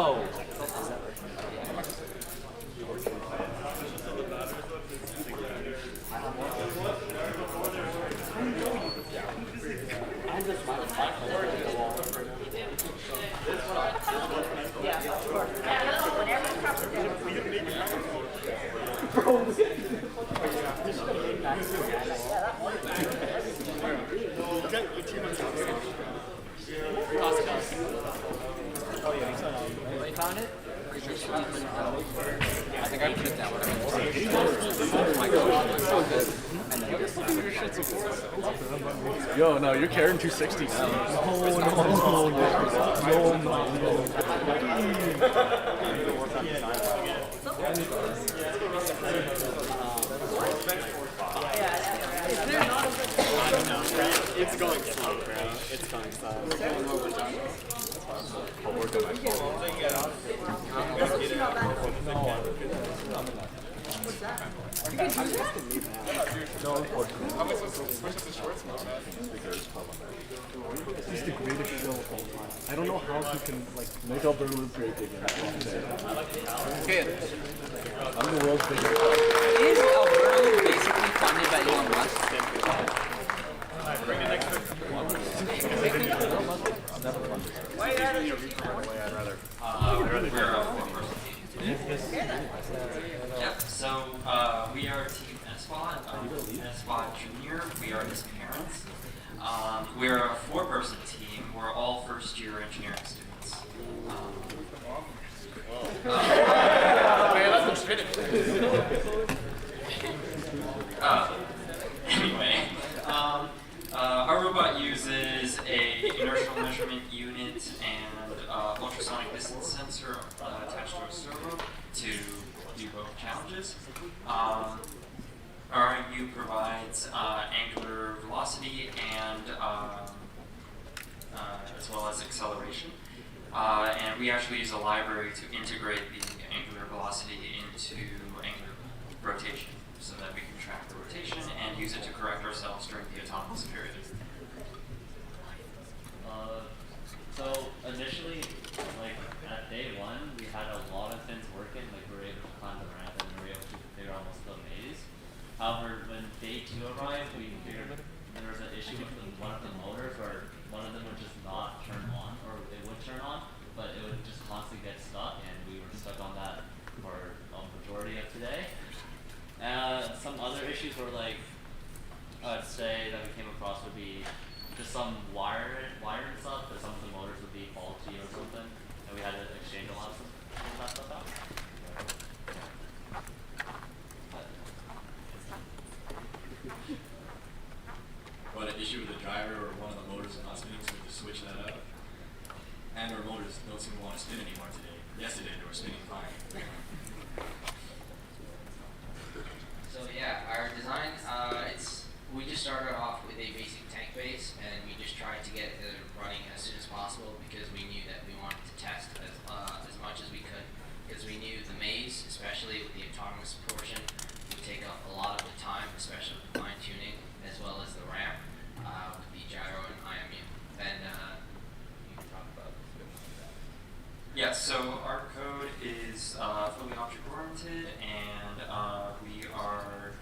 Oh. And just my yeah, of course. Whenever it comes bro, Oh yeah, you found it? I think I put it down. Oh my god, it's so good. Yo, no, you're carrying 260 now. It's going slow, bro. It's going slow. This is the greatest show of all time. I don't know how he can make Albertaloop great again. Okay. I'm the world's biggest. Is Albertaloop basically funded by Elon Musk? Bring it next week. Never funded. Why I'd rather. Yep, so we are Team SPOT, SPOT Junior. We are his parents. We're a 4-person team. We're all first-year engineering students. Anyway, our robot uses a inertial measurement unit and ultrasonic distance sensor attached to a servo to do both challenges. RMU provides angular velocity and as well as acceleration. And we actually use a library to integrate the angular velocity into angular rotation so that we can track the rotation and use it to correct ourselves during the autonomous period. So initially, like at day 1, we had a lot of things working. Like we were able to climb the ramp and we were able to figure almost the maze. However, when day 2 arrived, we figured there was an issue with one of the motors where one of them would just not turn on, or it would turn on, but it would just constantly get stuck, and we were stuck on that for a majority of today. Some other issues were like, I'd say that we came across would be just some wiring stuff, that some of the motors would be faulty or something, and we had to exchange a lot of that stuff out. But an issue with the driver or one of the motors is not spinning, so we have to switch that out. And our motors don't seem to want to spin anymore today. Yesterday they were spinning fine. So yeah, our design, we just started off with a basic tank base, and we just tried to get it running as soon as possible because we knew that we wanted to test as much as we could, because we knew the maze, especially with the autonomous portion, would take up a lot of the time, especially with the fine tuning, as well as the ramp, with the gyro and IMU. And you can talk about that. Yeah, so our code is fully object-oriented, and we are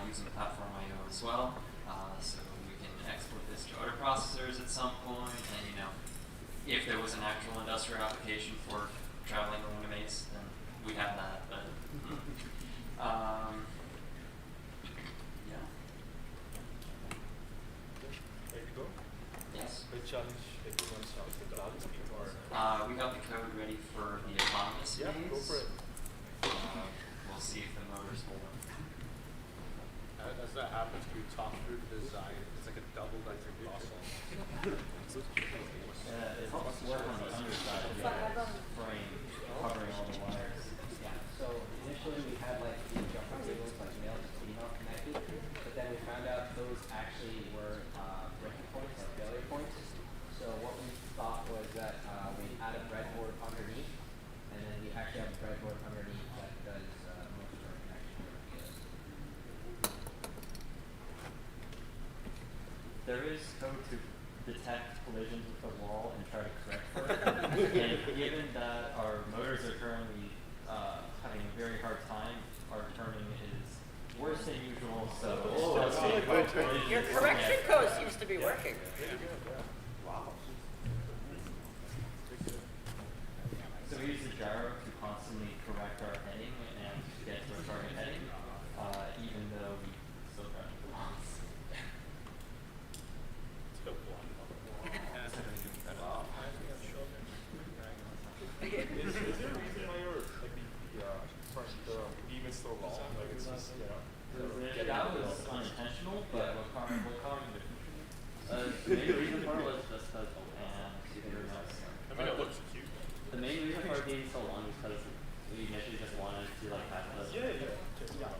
using the platform I/O as well, so we can export this to other processors at some point, and if there was an actual industrial application for traveling along a maze, then we have that, but yeah. Ready to go? Yes. Which challenge everyone starts with balance beam or? We got the code ready for the autonomous Yeah, maze. go for it. We'll see if the motors hold up. As that happens, we talk through the design. It's like a double dicer colossal. It helps work on the underside of the frame, covering all the wires. Yeah, so initially we had like the jumper cables, like male to female connected, but then we found out those actually were breaking points or failure points. So what we thought was that we add a breadboard underneath, and then we actually have a breadboard underneath that does most of our connection. There is code to detect collisions with the wall and try to correct for it. And given that our Your correction code seems to be working. Wow. So we use the gyro to constantly correct our heading and to get to our target heading, even though we still try to do loss. Is there a reason why your the beam is so long? Like it's just That was unintentional, but the main reason for it was just because I mean, it looks cute. The main reason for it being so long is because we initially just wanted to like have the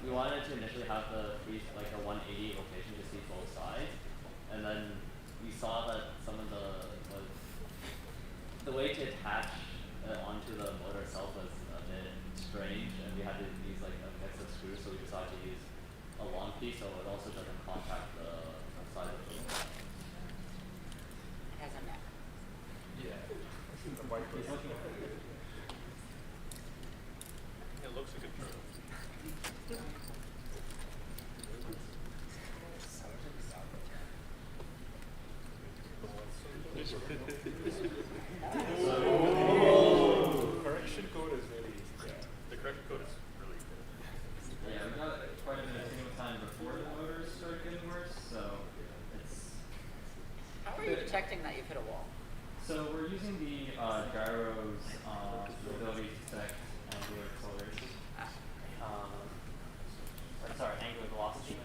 we wanted to initially have the like a 180 rotation to see both sides, and then we saw that some of the way to attach onto the motor itself was a bit strange, and we had to use like a mix of screws, so we decided to use a long piece so it also doesn't contact the side of the motor. It has a neck. Yeah. The white It's looking It looks like a turtle. Correction code is really, the correction code is really good. Yeah, we got quite a bit of single time before the motors started getting worse, so it's... How are you detecting that you've hit a wall? So we're using the gyro's ability to detect angular acceleration. Angular velocity.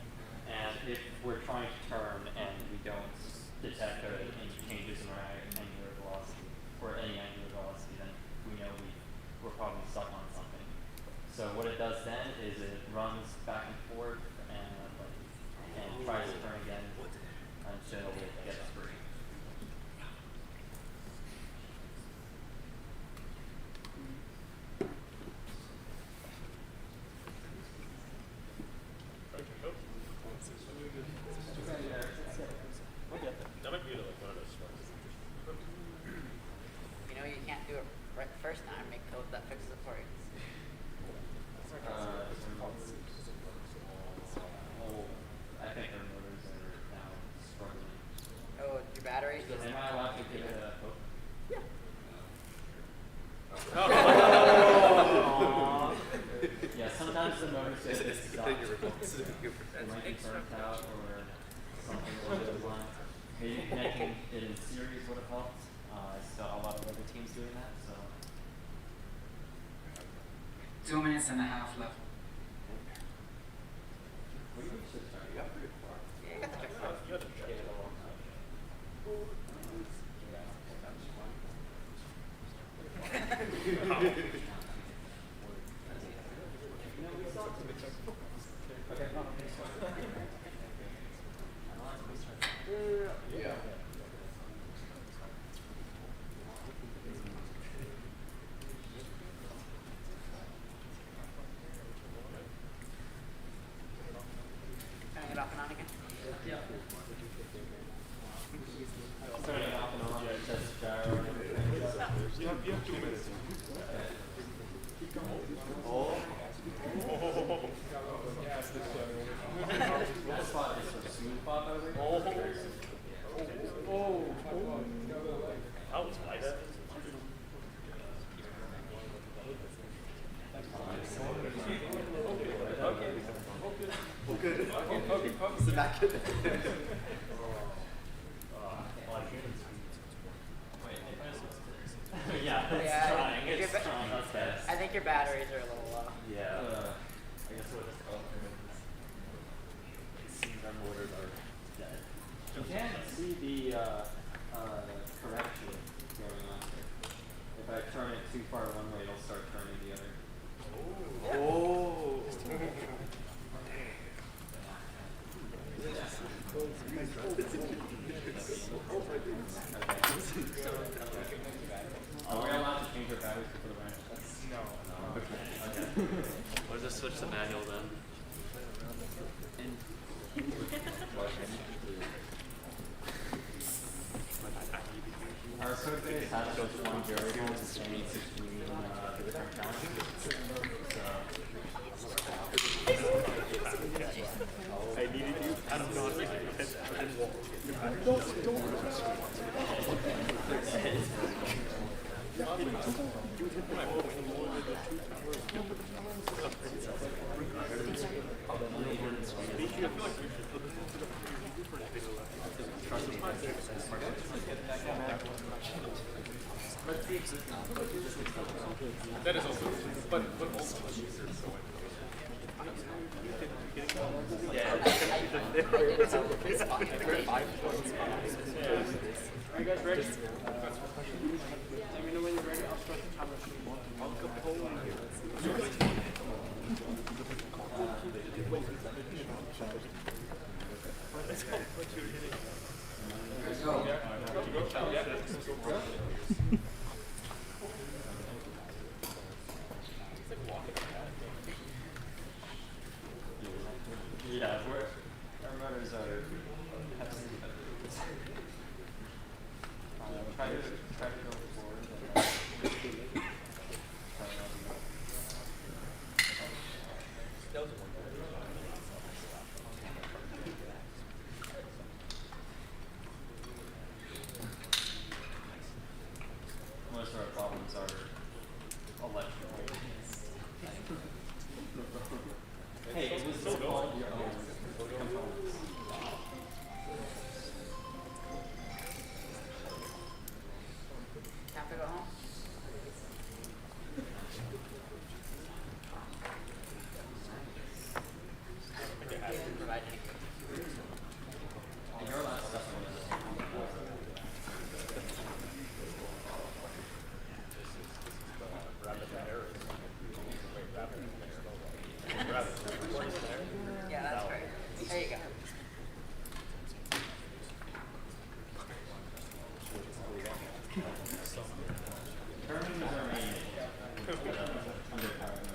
And if we're trying to turn and we don't detect any changes in our angular velocity, or any angular velocity, then we know we're probably stuck on something. So what it does then is it runs back and forth and tries to turn again until it gets free. That might be like one of those ones. You know, you can't do it right the first time. Make code that fixes it for you. I think our motors are now struggling. Oh, your batteries? Am I allowed to give it a hook? Yeah. Yeah, sometimes the motors get stuck. They might be burnt out or something along those lines. Maybe connecting it in series would have helped. I saw a lot of other teams doing that, so. 2 minutes and a half left. Yeah. Turning it off and on again? Yeah. Turning it off and on, just gyro. You have 2 minutes. Keep going. Oh. That spot is a smooth spot over here. How was my dad? Okay. Is it back? Yeah, it's trying. It's trying. I think your batteries are a little low. Yeah. I guess we'll just go through it. It seems our motors are dead. You can see the correction going on here. If I turn it too far one way, it'll start turning the other. Oh. Are we allowed to change our batteries before the range? No. Okay. We'll just switch to manual then. Our code base has just one variable to change between the different challenges. I needed you. I don't know. That is also, but also Are you guys ready? Let me know when you're ready. I'll start the timer. Yeah, our motors are heavily try to go forward. Most of our problems are electrical. Hey, it was so called your own components. Have to go home? And your last stuff Yeah, that's right. There you go. Turning is our main underpowered motor.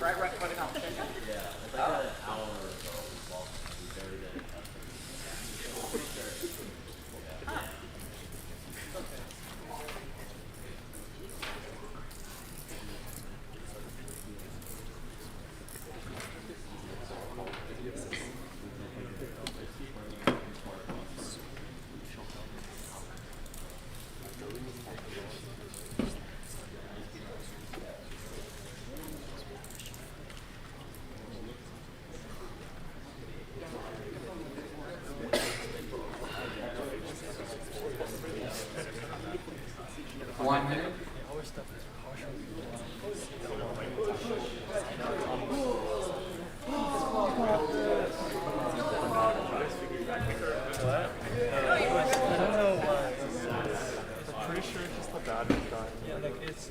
Right for the competition? Yeah, it's like an hour or so. We barely did it. Huh.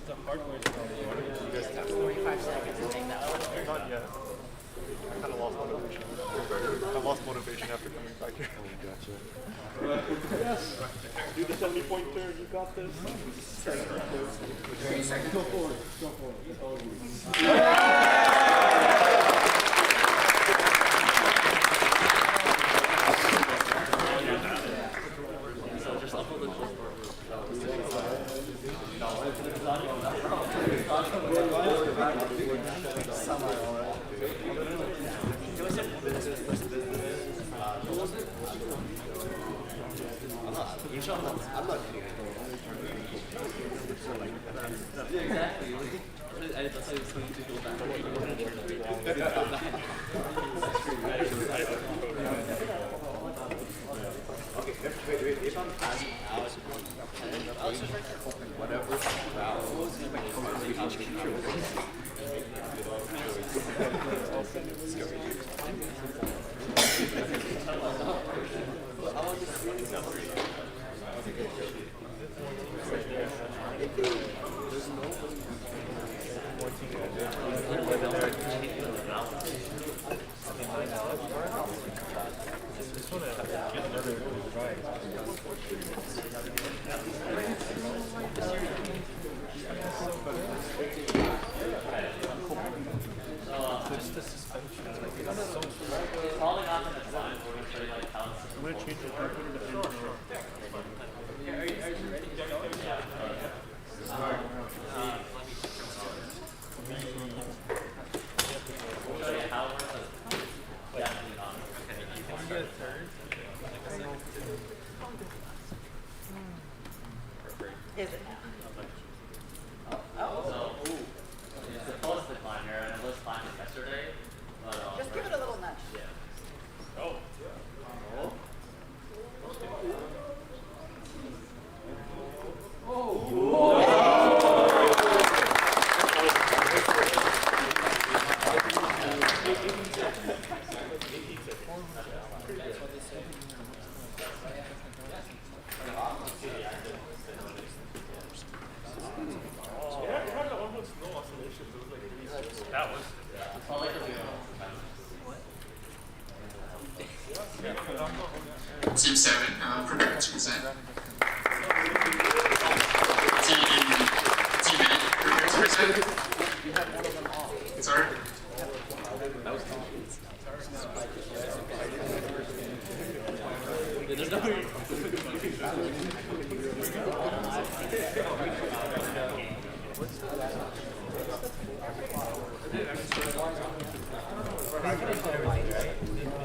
The hardware problem. You guys have 45 seconds to take that out. Not yet. I kind of lost motivation. I lost motivation after coming back here. Oh, gotcha. Yes. Do the 70-point turn. You got this. 30 seconds. Go forward. Go forward. I'm not kidding. Yeah, exactly. That's how he was going to go back. Okay, wait, if I'm asking Alex, whatever valve goes Is it now? It's supposed to climb here, and it was climbing yesterday, but Just give it a little nudge. Yeah. Oh. That was. Team 7, prepare to present. Team 8, prepare to present. Sorry?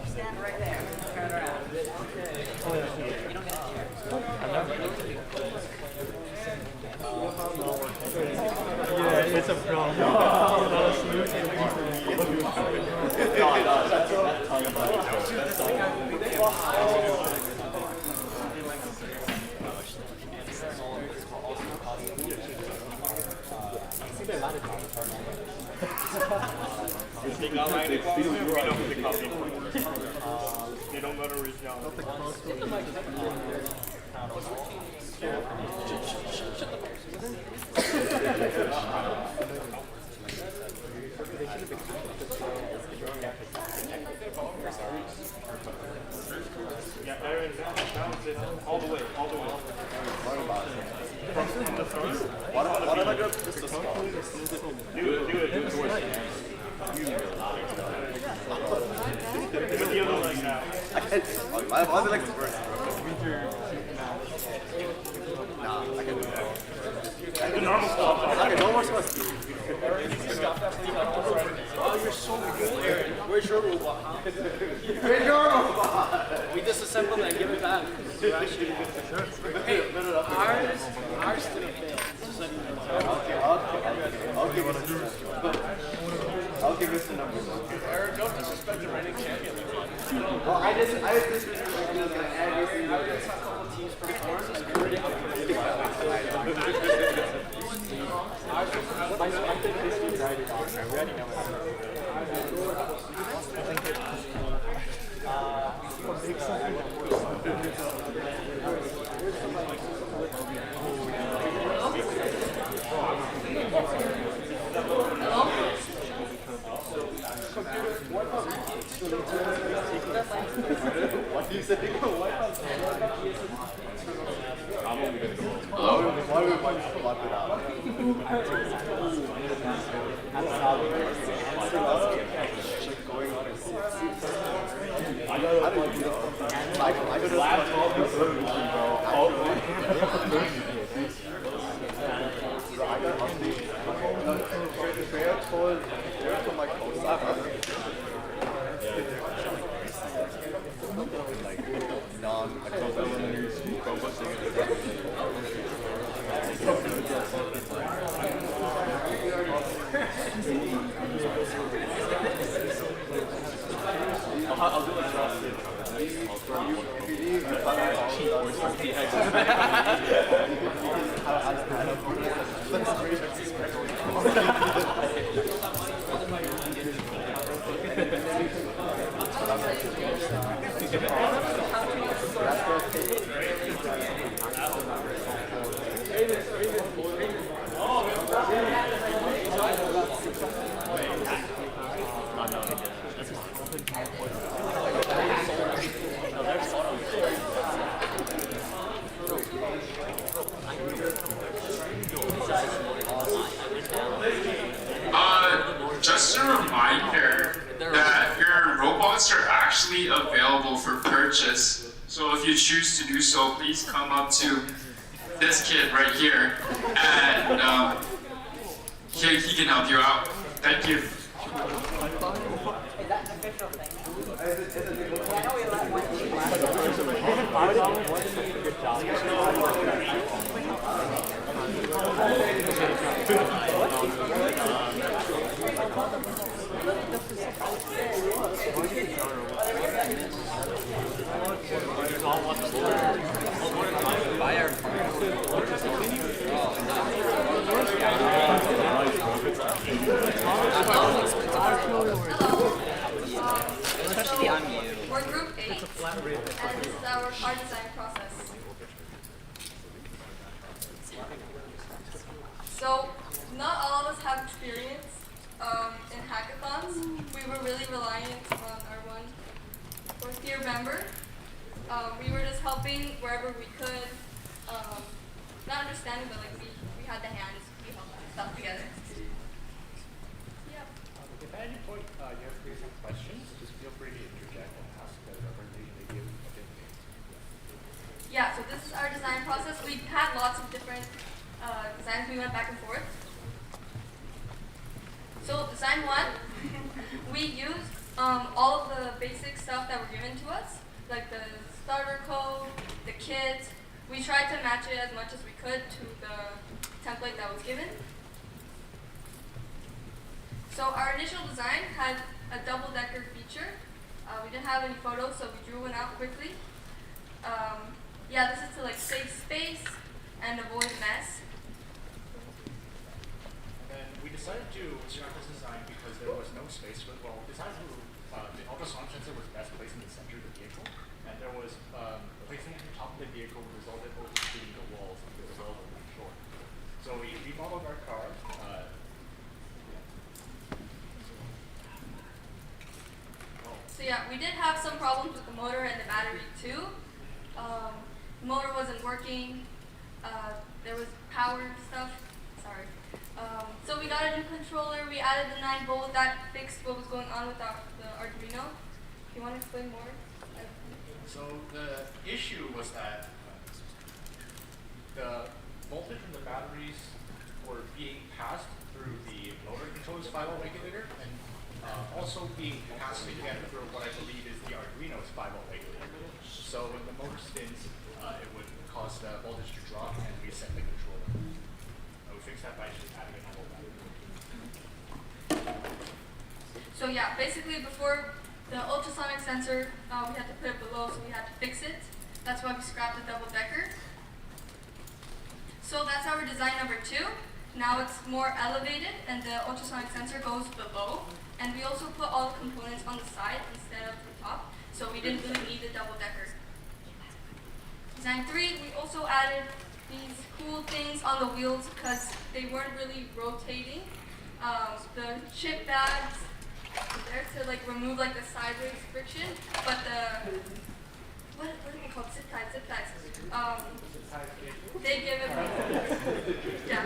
Stand right there. Turn around. You don't get a chair. Yeah, it's a problem. They don't know who the copy they don't go to regional. Yeah, Aaron, balance it all the way, all the way. What about it? From the front. What if I go just a small? Do it towards the end. With the other leg now. I can't. Why is it like reverse? Nah, I can do that. The normal stuff. Okay, no more supposed to. Oh, you're so good. Aaron, where's your robot, huh? Where's your robot? We disassemble it and give it back. Hey, ours still failed. Just let me know. I'll give us I'll give us the numbers. Aaron, don't disrespect the reigning champion. Well, I disrespect I was gonna add your thing. A couple teams performance is pretty up. I think this is right on. I already know What do you say? I'm only going to go. Why would we swap it out? Going on in 6. I got a laptop. I got on my I'll do a draw. If you leave, you find out cheat or something. Just a reminder that your robots are actually available for purchase. So if you choose to do so, please come up to this kid right here, and he can help you out. Thank you. Especially on you. We're group 8, and this is our car design process. So, not all of us have experience in hackathons. We were really reliant on our one fourth year member. We were just helping wherever we could. Not understanding, but like we had the hands, we held stuff together. Yeah. If at any point you have some questions, just feel free to interject and ask the presentation they give. Yeah, so this is our design process. We had lots of different designs. We went back and forth. So design 1, we used all of the basic stuff that were given to us, like the starter code, the kit. We tried to match it as much as we could to the template that was given. So our initial design had a double-decker feature. We didn't have any photos, so we drew one out quickly. Yeah, this is to like save space and avoid mess. And then we decided to scrap this design because there was no space for, well, we decided to, the ultrasonic sensor was best placed in the center of the vehicle, and there was, placing it on top of the vehicle resulted in overshooting the walls because the walls were really short. So we remodeled our car. So yeah, we did have some problems with the motor and the battery too. The motor wasn't working. There was power stuff. Sorry. So we got a new controller. We added the 9-volt that fixed what was going on with the Arduino. Do you want to explain more? So the issue was that the voltage from the batteries were being passed through the motor controller's 5-volt regulator, and also being passed again through what I believe is the Arduino's 5-volt regulator. So when the motor spins, it would cause the voltage to drop and reset the controller. We fixed that by just adding a 9-volt battery. So yeah, basically before the ultrasonic sensor, we had to put it below, so we had to fix it. That's why we scrapped the double-decker. So that's our design number 2. Now it's more elevated, and the ultrasonic sensor goes below. And we also put all the components on the side instead of the top, so we didn't really need the double-decker. Design 3, we also added these cool things on the wheels because they weren't really rotating. The chip bags there to like remove like the sideways friction, but the what are they called? Zip ties. They give it. Yeah.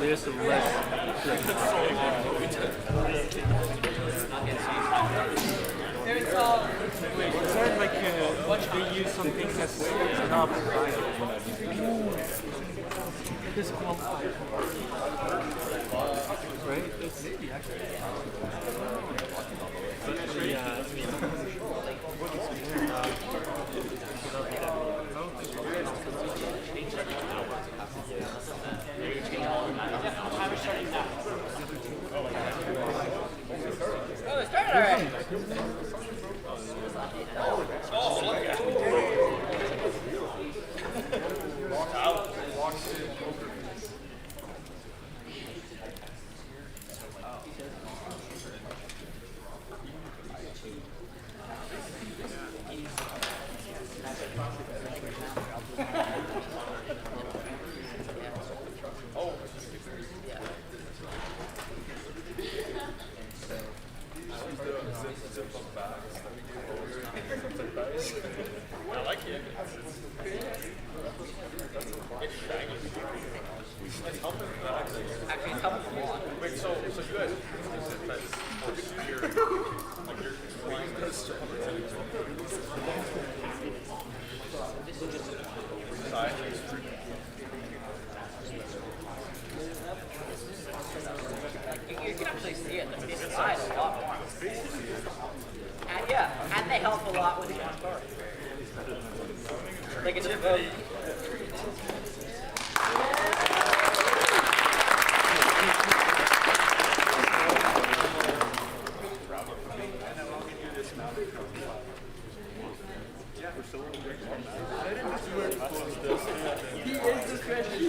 There's some less. It's sort of like they use something that's not right. This qualifies. Timer's starting now. Oh, they started already. Oh, look at I like it. It's shaggy. It's helping the back. Actually, it's helping a lot. Wait, so you guys, you're flying this side. You can actually see it. The fish side a lot more. And yeah, and they help a lot with the car. Like it's he is the specialist.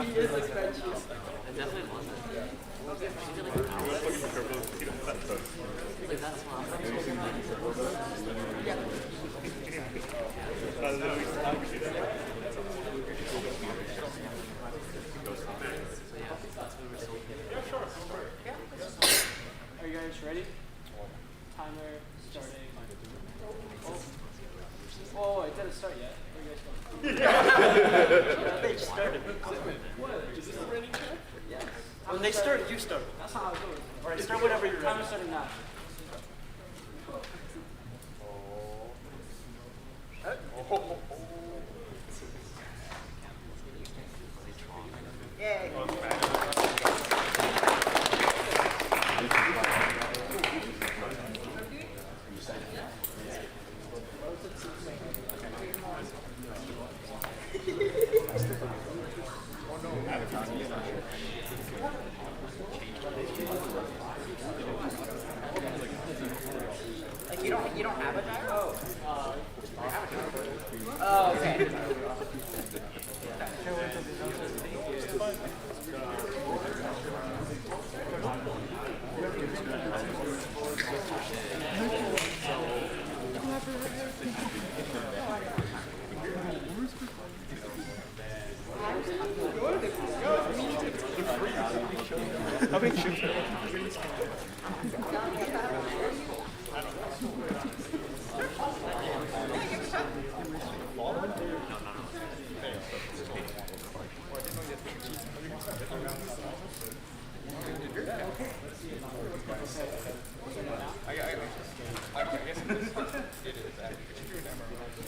He is the specialist. I definitely want that. Like that's Are you guys ready? Timer starting. Oh, it didn't start yet. Where are you guys going? They just started. What? Is this a running check? Yes. When they start, you start. That's not how it goes. Alright, start whenever you're ready. Timer starting now. Yay. Like you don't have a gyro? Oh, okay. How many chips?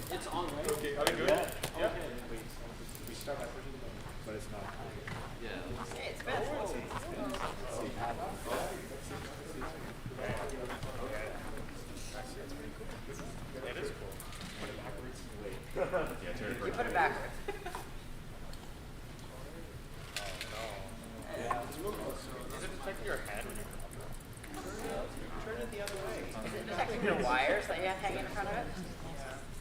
It's on, right? Okay, are we good? Yeah. We start by pushing the button, but it's not. Yeah. Hey, it's bad. It is cool. Put it backwards. Wait. Yeah, turn it. You put it backwards. Is it detecting your hand when you're Turn it the other way. Is it detecting your wires that you have hanging in front of it?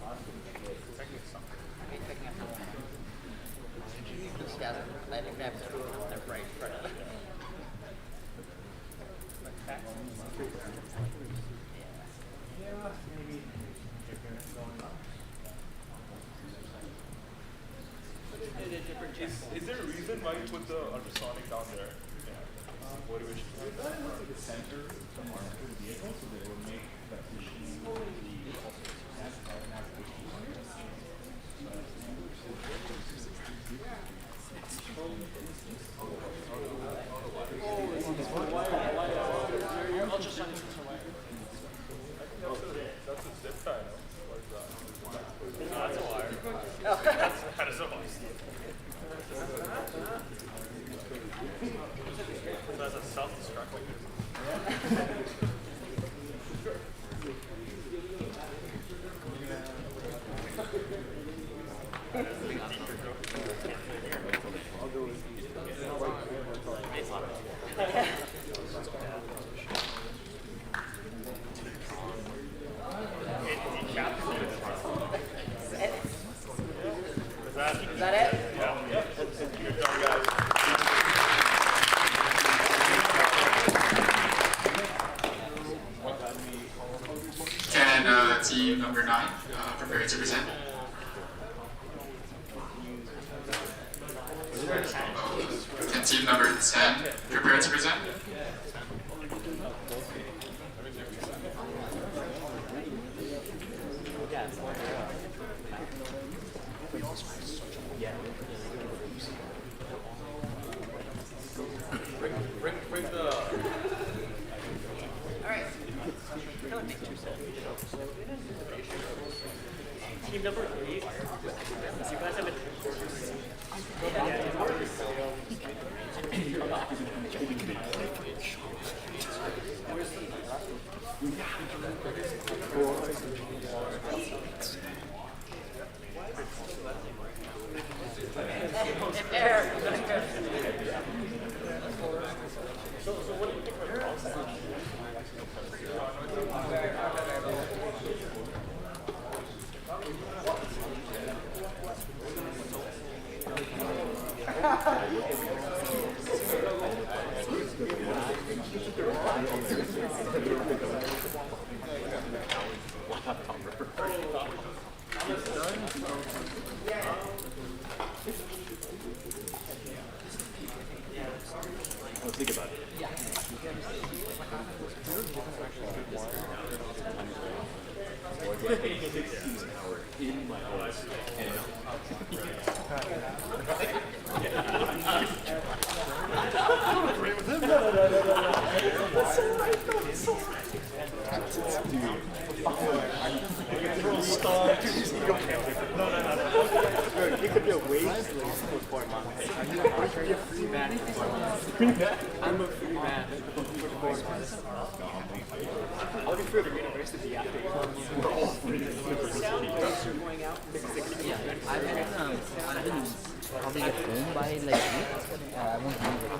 detecting something? Maybe picking up something. This doesn't. I think that's the right in front of it. Is there a reason why you put the ultrasonic down there? What do we should do? The center to mark the vehicle so that it will make the positioning Your ultrasonic sensor wire. That's a zip tie. What is that? No, that's a wire. Oh. That is a wire. track like this. Is that it? Yeah. Good job, guys. Can team number 9 prepare to present? Can team number 10 prepare to present? Bring the. Alright. Team number 8. So you guys have a. Think about it. In my house. It could be a wage before month. I could be a free man before month. I'm a free man before month. I'll be for the university after. Sound waves are going out. Yeah, I've been probably at home by like 8. I won't leave it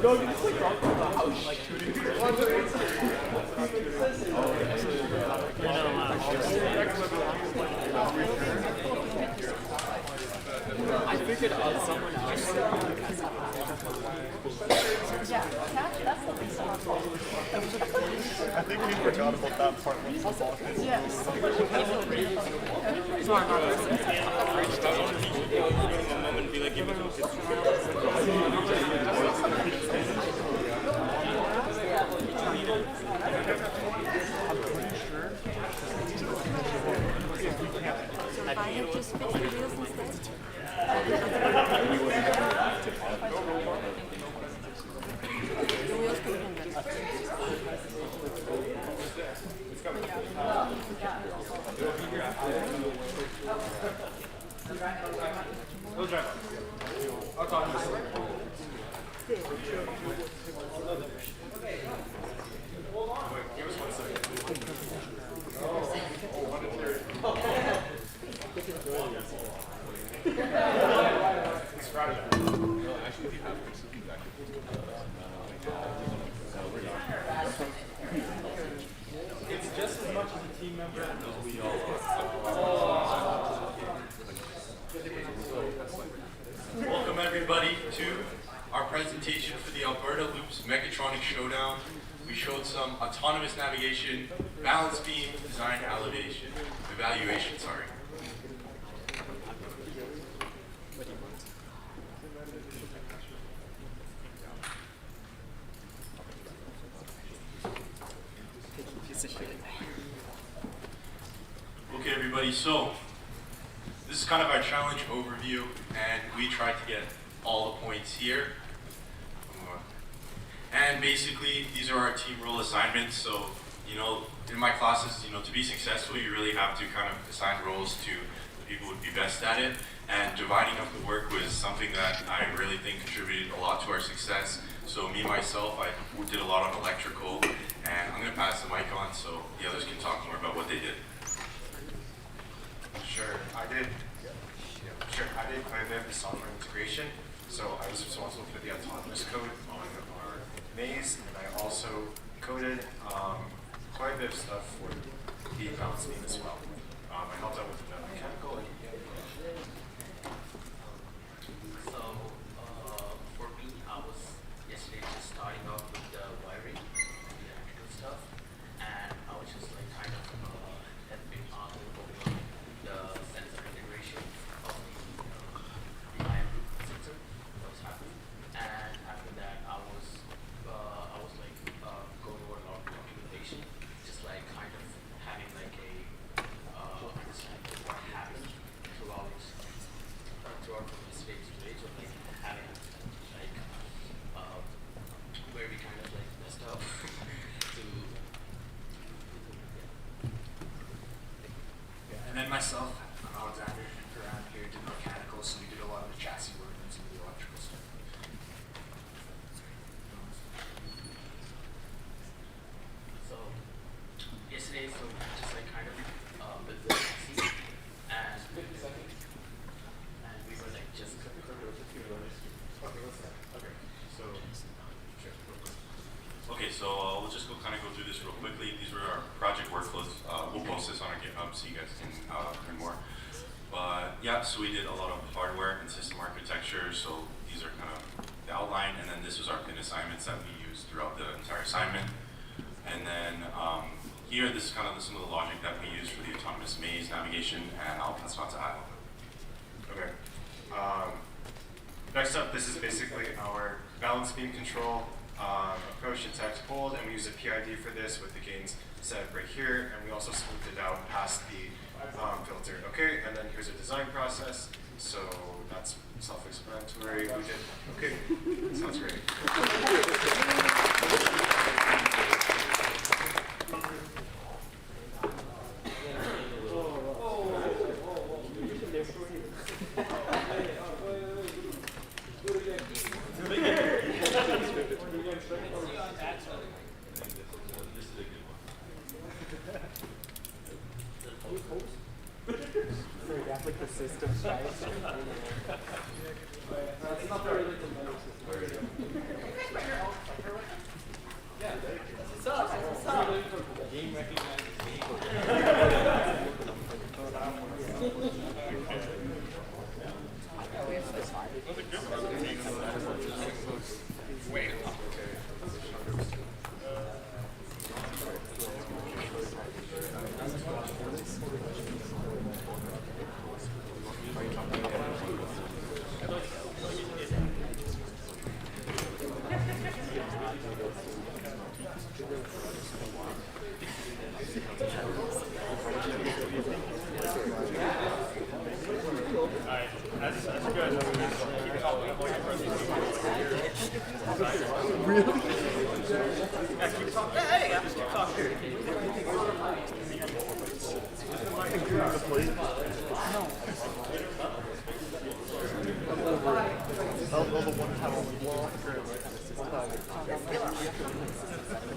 No, you just like rock from the house, like shooting. I figured out someone else. Yeah, that's the least I think we forgot about that part once the ball hits. Yes. So if I had just fixed the wheels instead? The wheels could have been better. Go drive up. I'll talk to you. Wait, give us 1 second. Actually, if you have something back it's just as much as a team member as we all Welcome everybody to our presentation for the Albertaloop's Mechatronics Showdown. We showed some autonomous navigation, balance beam, design evaluation, sorry. Okay everybody, so this is kind of our challenge overview, and we tried to get all the points here. And basically, these are our team role assignments. So, you know, in my classes, you know, to be successful, you really have to kind of assign roles to the people who would be best at it. And dividing up the work was something that I really think contributed a lot to our success. So me, myself, I did a lot on electrical, and I'm gonna pass the mic on so the others can talk more about what they did. Sure, I did quite a bit of software integration. So I was responsible for the autonomous code on our maze, and I also coded quite a bit of stuff for the balance beam as well. I helped out with the mechanical and So for me, I was yesterday just starting off with the wiring, the electrical stuff, and I was just like kind of helping out with the sensor integration of the Albertaloop sensor that was happening. And after that, I was like going over a lot of documentation, just like kind of having like a understanding of what happened throughout from the stage to stage, of like having like where we kind of like messed up to And then myself, I'm Alexander, around here did mechanical, so we did a lot of the chassis work and some of the electrical stuff. so yesterday, so just like kind of built the chassis and we were like just Okay, so we'll just go through this real quickly. These were our project workflows. We'll post this on our GitHub so you guys can learn more. But yeah, so we did a lot of hardware and system architecture. So these are kind of the outline, and then this was our pin assignments that we used throughout the entire assignment. And then here, this is kind of some of the logic that we used for the autonomous maze navigation, and I'll pass it on to Adam. okay. Next up, this is basically our balance beam control approach to text hold, and we use a PID for this with the gains set right here, and we also smoothed it out past the filter. Okay, and then here's a design process. So that's self-explanatory. We did, okay, sounds great. That's like the system size. That's not very Game Wait.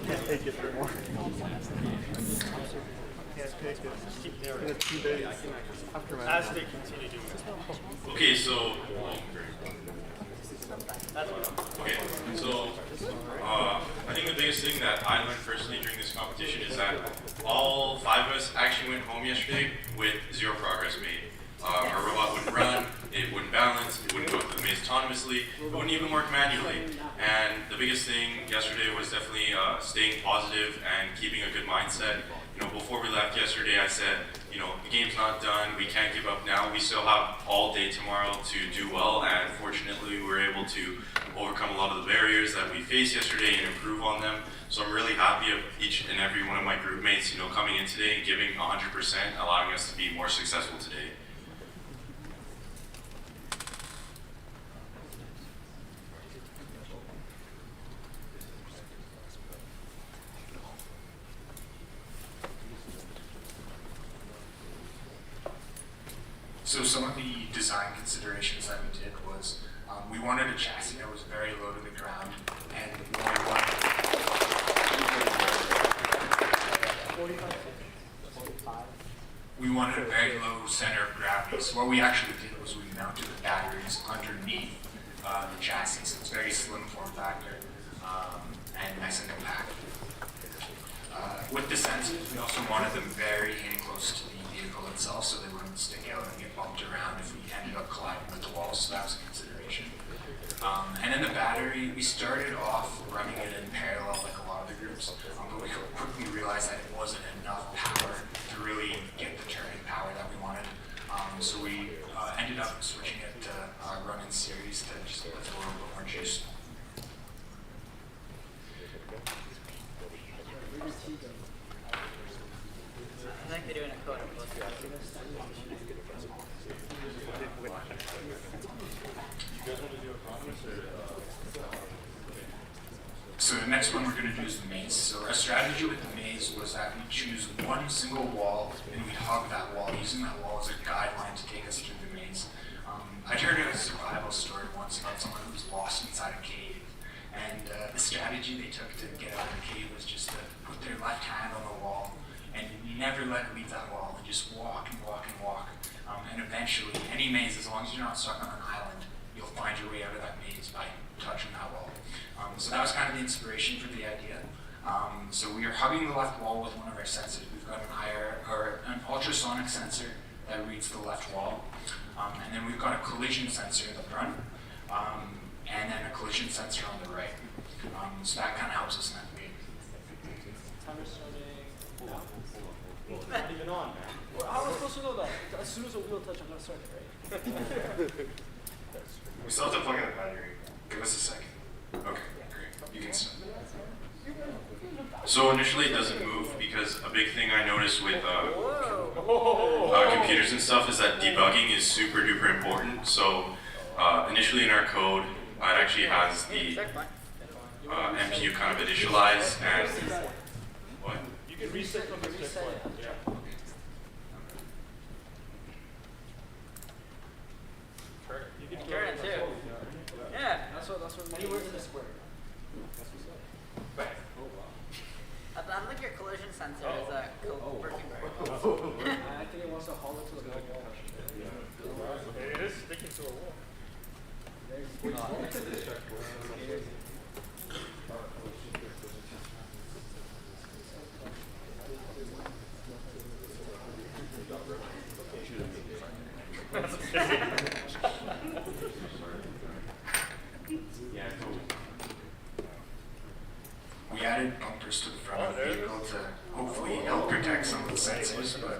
Can't take it anymore. Can't take it. In a 2 days. As they continue doing this. Okay, so I think the biggest thing that I learned personally during this competition is that all 5 of us actually went home yesterday with 0 progress made. Our robot wouldn't run, it wouldn't balance, it wouldn't go through the maze autonomously, it wouldn't even work manually. And the biggest thing yesterday was definitely staying positive and keeping a good mindset. You know, before we left yesterday, I said, you know, the game's not done, we can't give up now, we still have all day tomorrow to do well, and fortunately we were able to overcome a lot of the barriers that we faced yesterday and improve on them. So I'm really happy of each and every one of my group mates, you know, coming in today and giving 100%, allowing us to be more successful today. So some of the design considerations that we did was we wanted a chassis that was very low to the ground, and we wanted a very low center of gravity. So what we actually did was we mounted the batteries underneath the chassis. So it's very slim form factor and nice and compact. With the sensors, we also wanted them very in close to the vehicle itself so they wouldn't stick out and get bumped around if we ended up colliding with the walls, so that was a consideration. And then the battery, we started off running it in parallel like a lot of the groups, but we quickly realized that it wasn't enough power to really get the turning power that we wanted. So we ended up switching it to run in series to just give it a little bit more juice. I think they're doing a code of both. So the next one we're going to do is the maze. So our strategy with the maze was that we choose one single wall and we hug that wall, using that wall as a guideline to take us through the maze. I'd heard a survival story once about someone who was lost inside a cave. And the strategy they took to get out of the cave was just to put their left hand on the wall and never let it leave that wall and just walk and walk and walk. And eventually, any maze, as long as you're not stuck on an island, you'll find your way out of that maze by touching that wall. So that was kind of the inspiration for the idea. So we are hugging the left wall with one of our sensors. We've got an ultrasonic sensor that reads the left wall. And then we've got a collision sensor in the front. And then a collision sensor on the right. So that kind of helps us navigate. Timer starting. It's not even on, man. Well, how am I supposed to know that? As soon as the wheel touch, I'm going to start it, right? We still have to plug in the battery. Give us a second. Okay, great. You can start. So initially it doesn't move because a big thing I noticed with computers and stuff is that debugging is super duper important. So initially in our code, it actually has the MPU kind of initialized and what? You can reset from the checkpoint. Yeah. You can turn it too. Yeah. That's what anywhere in the square. I think your collision sensor is working very well. I think it wants to haul it to the wall. It is sticking to a wall. We added bumpers to the front of the vehicle to hopefully help protect some of the sensors, but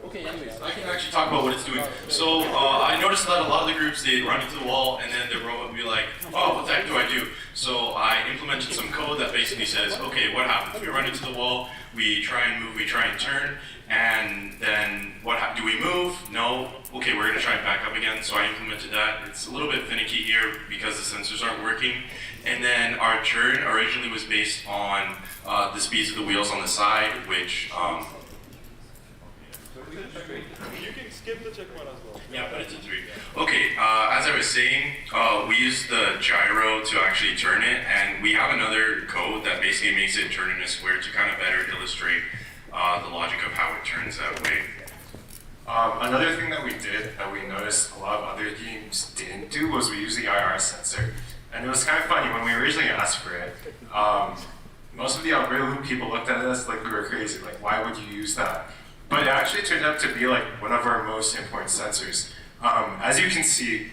Okay, anyways, I can actually talk about what it's doing. So I noticed that a lot of the groups, they'd run into the wall and then the robot would be like, oh, what the heck do I do? So I implemented some code that basically says, okay, what happens? We run into the wall, we try and move, we try and turn, and then do we move? No. Okay, we're gonna try and back up again. So I implemented that. It's a little bit finicky here because the sensors aren't working. And then our turn originally was based on the speeds of the wheels on the side, which You can skip the checkpoint as well. yeah, but it's a 3. Okay, as I was saying, we use the gyro to actually turn it, and we have another code that basically makes it turn in a square to kind of better illustrate the logic of how it turns that way. Another thing that we did that we noticed a lot of other games didn't do was we used the IR sensor. And it was kind of funny when we originally asked for it. Most of the Albertaloop people looked at us like we were crazy, like why would you use that? But it actually turned out to be like one of our most important sensors. As you can see,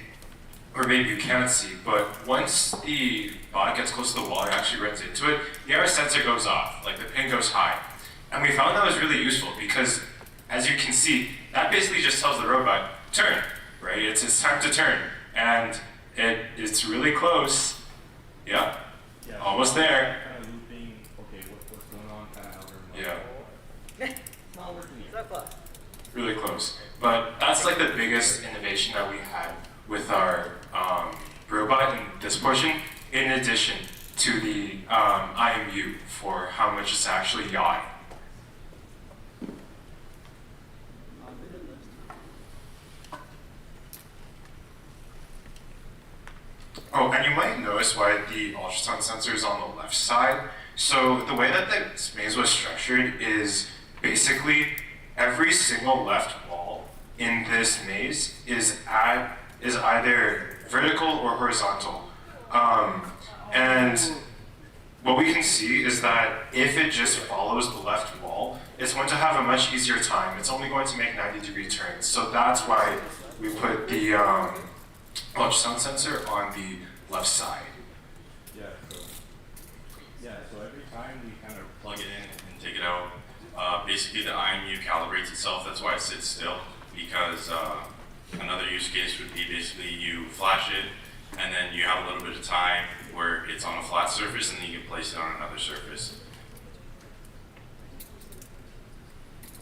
or maybe you can't see, but once the bot gets close to the wall and actually runs into it, the IR sensor goes off, like the pin goes high. And we found that was really useful because, as you can see, that basically just tells the robot, turn, right? It's time to turn. And it's really close. Yeah, almost there. Kind of looping, okay, what's going on, kind of Yeah. So close. Really close. But that's like the biggest innovation that we had with our robot in this portion, in addition to the IMU for how much it's actually yawing. notice why the ultrasound sensor is on the left side. So the way that this maze was structured is basically every single left wall in this maze is either vertical or horizontal. And what we can see is that if it just follows the left wall, it's going to have a much easier time. It's only going to make 90-degree turns. So that's why we put the ultrasound sensor on the left side. So every time we kind of plug it in and take it out, basically the IMU calibrates itself. That's why it sits still, because another use case would be basically you flash it, and then you have a little bit of time where it's on a flat surface, and then you can place it on another surface.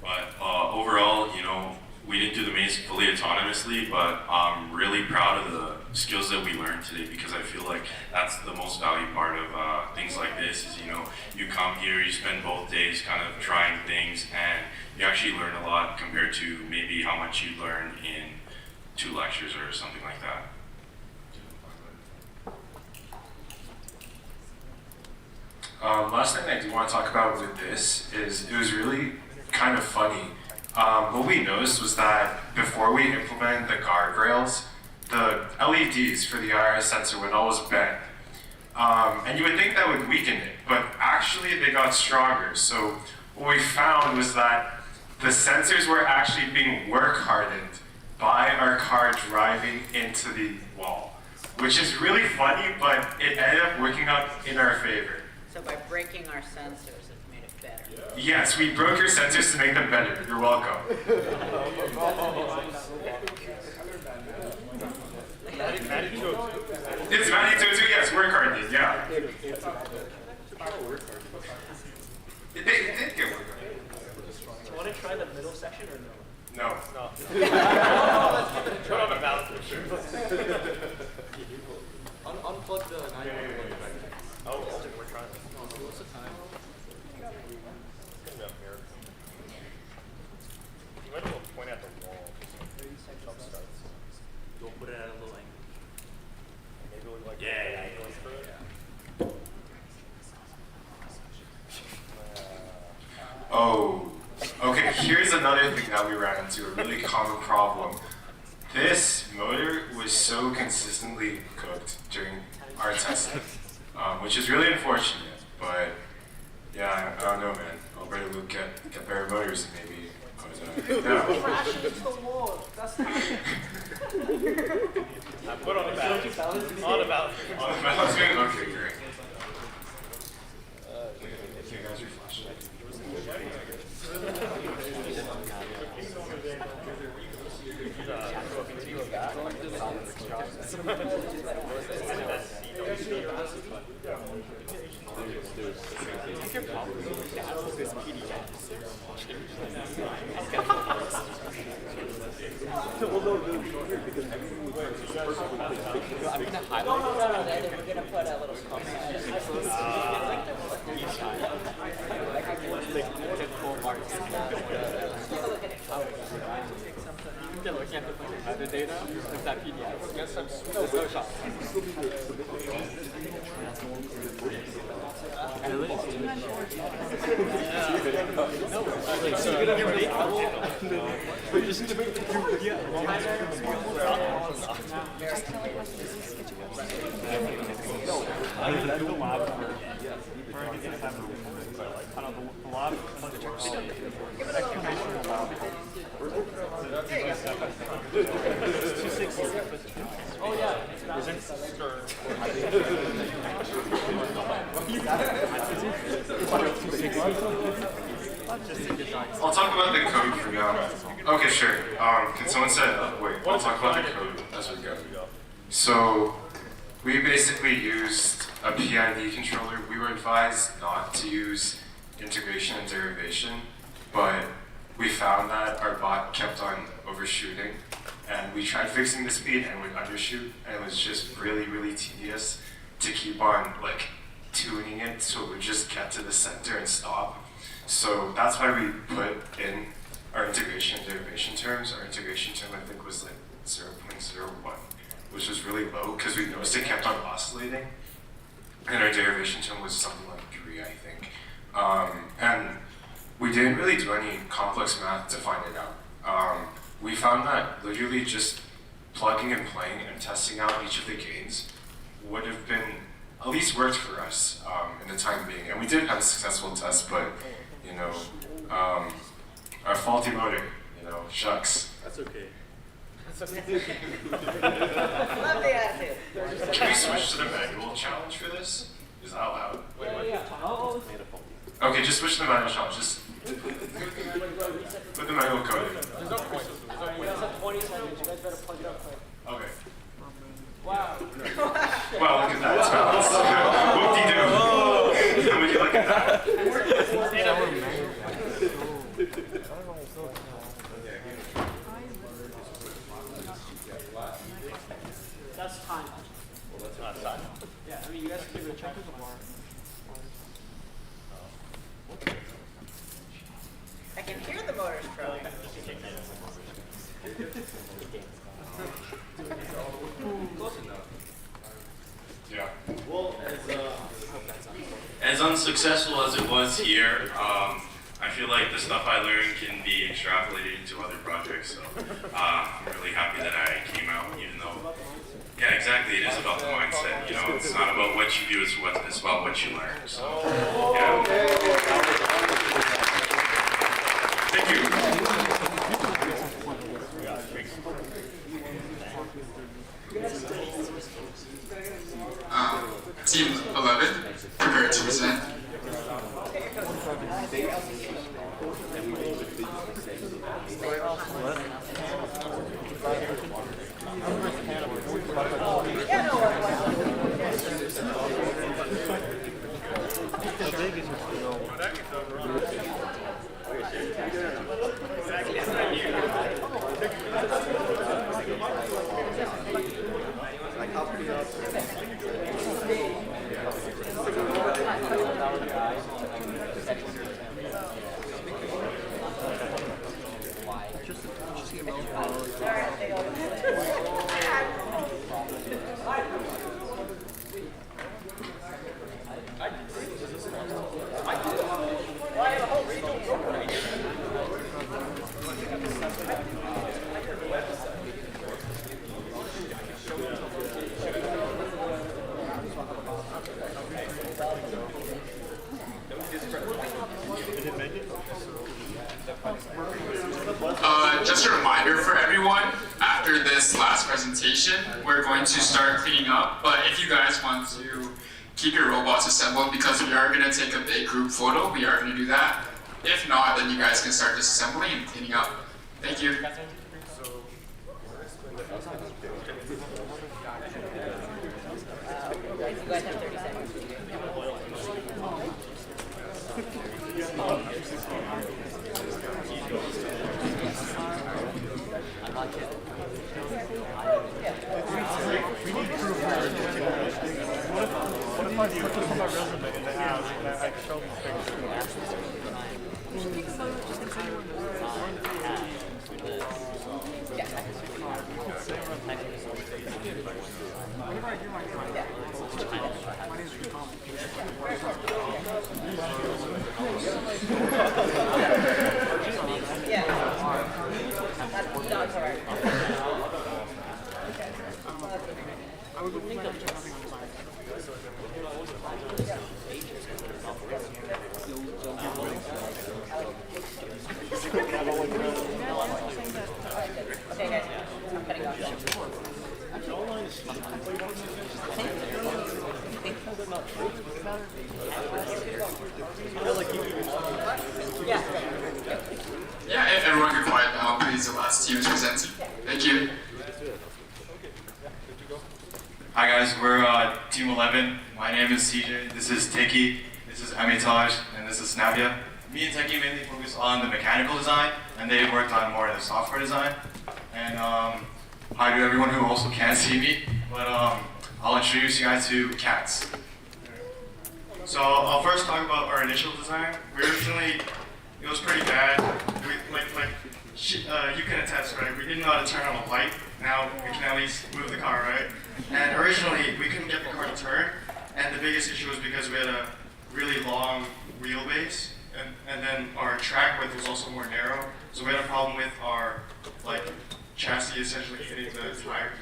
But overall, you know, we didn't do the maze fully autonomously, but I'm really proud of the skills that we learned today, because I feel like that's the most valued part of things like this is, you know, you come here, you spend both days kind of trying things, and you actually learn a lot compared to maybe how much you learn in 2 lectures or something like that. Last thing I do want to talk about with this is it was really kind of funny. What we noticed was that before we implemented the guardrails, the LEDs for the IR sensor would always bend. And you would think that would weaken it, but actually they got stronger. So what we found was that the sensors were actually being work hardened by our car driving into the wall, which is really funny, but it ended up working out in our favor. So by breaking our sensors, it made it better. Yes, we broke your sensors to make them better. You're welcome. It's 92, yes, work hardened, yeah. It did get work hardened. So want to try the middle section or no? No. No. Turn on the balance for sure. Unplug the 911. Oh, we're trying this. What's the time? It's gonna be up here. You might as well point at the wall. 30 seconds Jump left. starts. Don't put it at a low angle. Maybe we like going for it. Oh, okay, here's another thing that we ran into, a really common problem. This motor was so consistently cooked during our testing, which is really unfortunate, but yeah, I don't know, man. Albertaloop get better motors and maybe, yeah. Crash into the wall. That's I put on the balance. On the balance. On the balance beam? Okay, great. If you guys are flashing. No, we're gonna put a little The data is that PDF. Yes, I'm there's no shot. Oh yeah. I'll talk about the code for now. Okay, sure. Can someone set it up? Wait, I'll talk about the code as we go. So, we basically used a PID controller. We were advised not to use integration and derivation, but we found that our bot kept on overshooting, and we tried fixing the speed and would undershoot, and it was just really, really tedious to keep on like tuning it so it would just get to the center and stop. So that's why we put in our integration and derivation terms. Our integration term I think was like 0.01, which was really low because we noticed it kept on oscillating. and our derivation term was something like 3, I think. And we didn't really do any complex math to find it out. We found that literally just plugging and playing and testing out each of the gains would have been, at least worked for us in the time being. And we did have a successful test, but, you know, our faulty motor, you know, shucks. That's okay. Love the attitude. Can we switch to the manual challenge for this? Is that allowed? Okay, just switch to the manual challenge. Just put the manual code in. There's no point. You guys have 20 seconds. You guys better plug it up quick. Okay. Wow. Well, look at that. It's balanced. Whoop-de-doo. Would you look at that? That's time. Well, that's not time. Yeah, I mean, you guys can give it a check. I can hear the motors crowing. Close enough. Yeah. Well, as unsuccessful as it was here, I feel like the stuff I learned can be extrapolated into other projects. So I'm really happy that I came out, even though, yeah, exactly, it is about the mindset. You know, it's not about what you do, it's about what you learn. So, yeah. Thank you. Team 11, prepare to present. Just a reminder for everyone, after this last presentation, we're going to start cleaning up, but if you guys want to keep your robots assembled, because we are going to take a big group photo, we are going to do that. If not, then you guys can start disassembling and cleaning up. Thank you. You guys have 30 seconds. We need proof for it. What if I put this on my resume and I show them Okay, guys, I'm cutting off. Yeah, if everyone could quiet down, please. The last team is presenting. Thank you. Hi guys, we're Team 11. My name is CJ, this is Teki, this is Amitaj, and this is Navya. Me and Teki mainly focus on the mechanical design, and they worked on more of the software design. And hi to everyone who also can't see me, but I'll introduce you guys to cats. So I'll first talk about our initial design. We originally, it was pretty bad. You can attest, right? We didn't know how to turn on a light. Now we can at least move the car, right? And originally we couldn't get the car to turn, And the biggest issue was because we had a really long wheelbase, and then our track width was also more narrow. So we had a problem with our chassis essentially hitting the tire.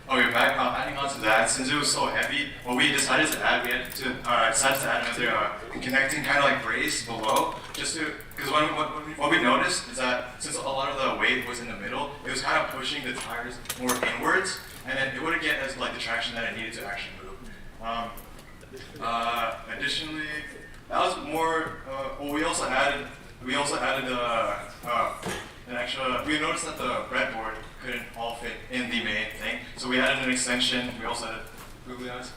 Okay, adding on to that, since it was so heavy, what we decided to add, decided to add another connecting kind of like brace below, just to, because what we noticed is that since a lot of the weight was in the middle, it was kind of pushing the tires more inwards, and then it wouldn't get as the traction that it needed to actually move. Additionally, that was more. We also added an extra. We noticed that the breadboard couldn't all fit in the main thing, so we added an extension. We also added googly eyes,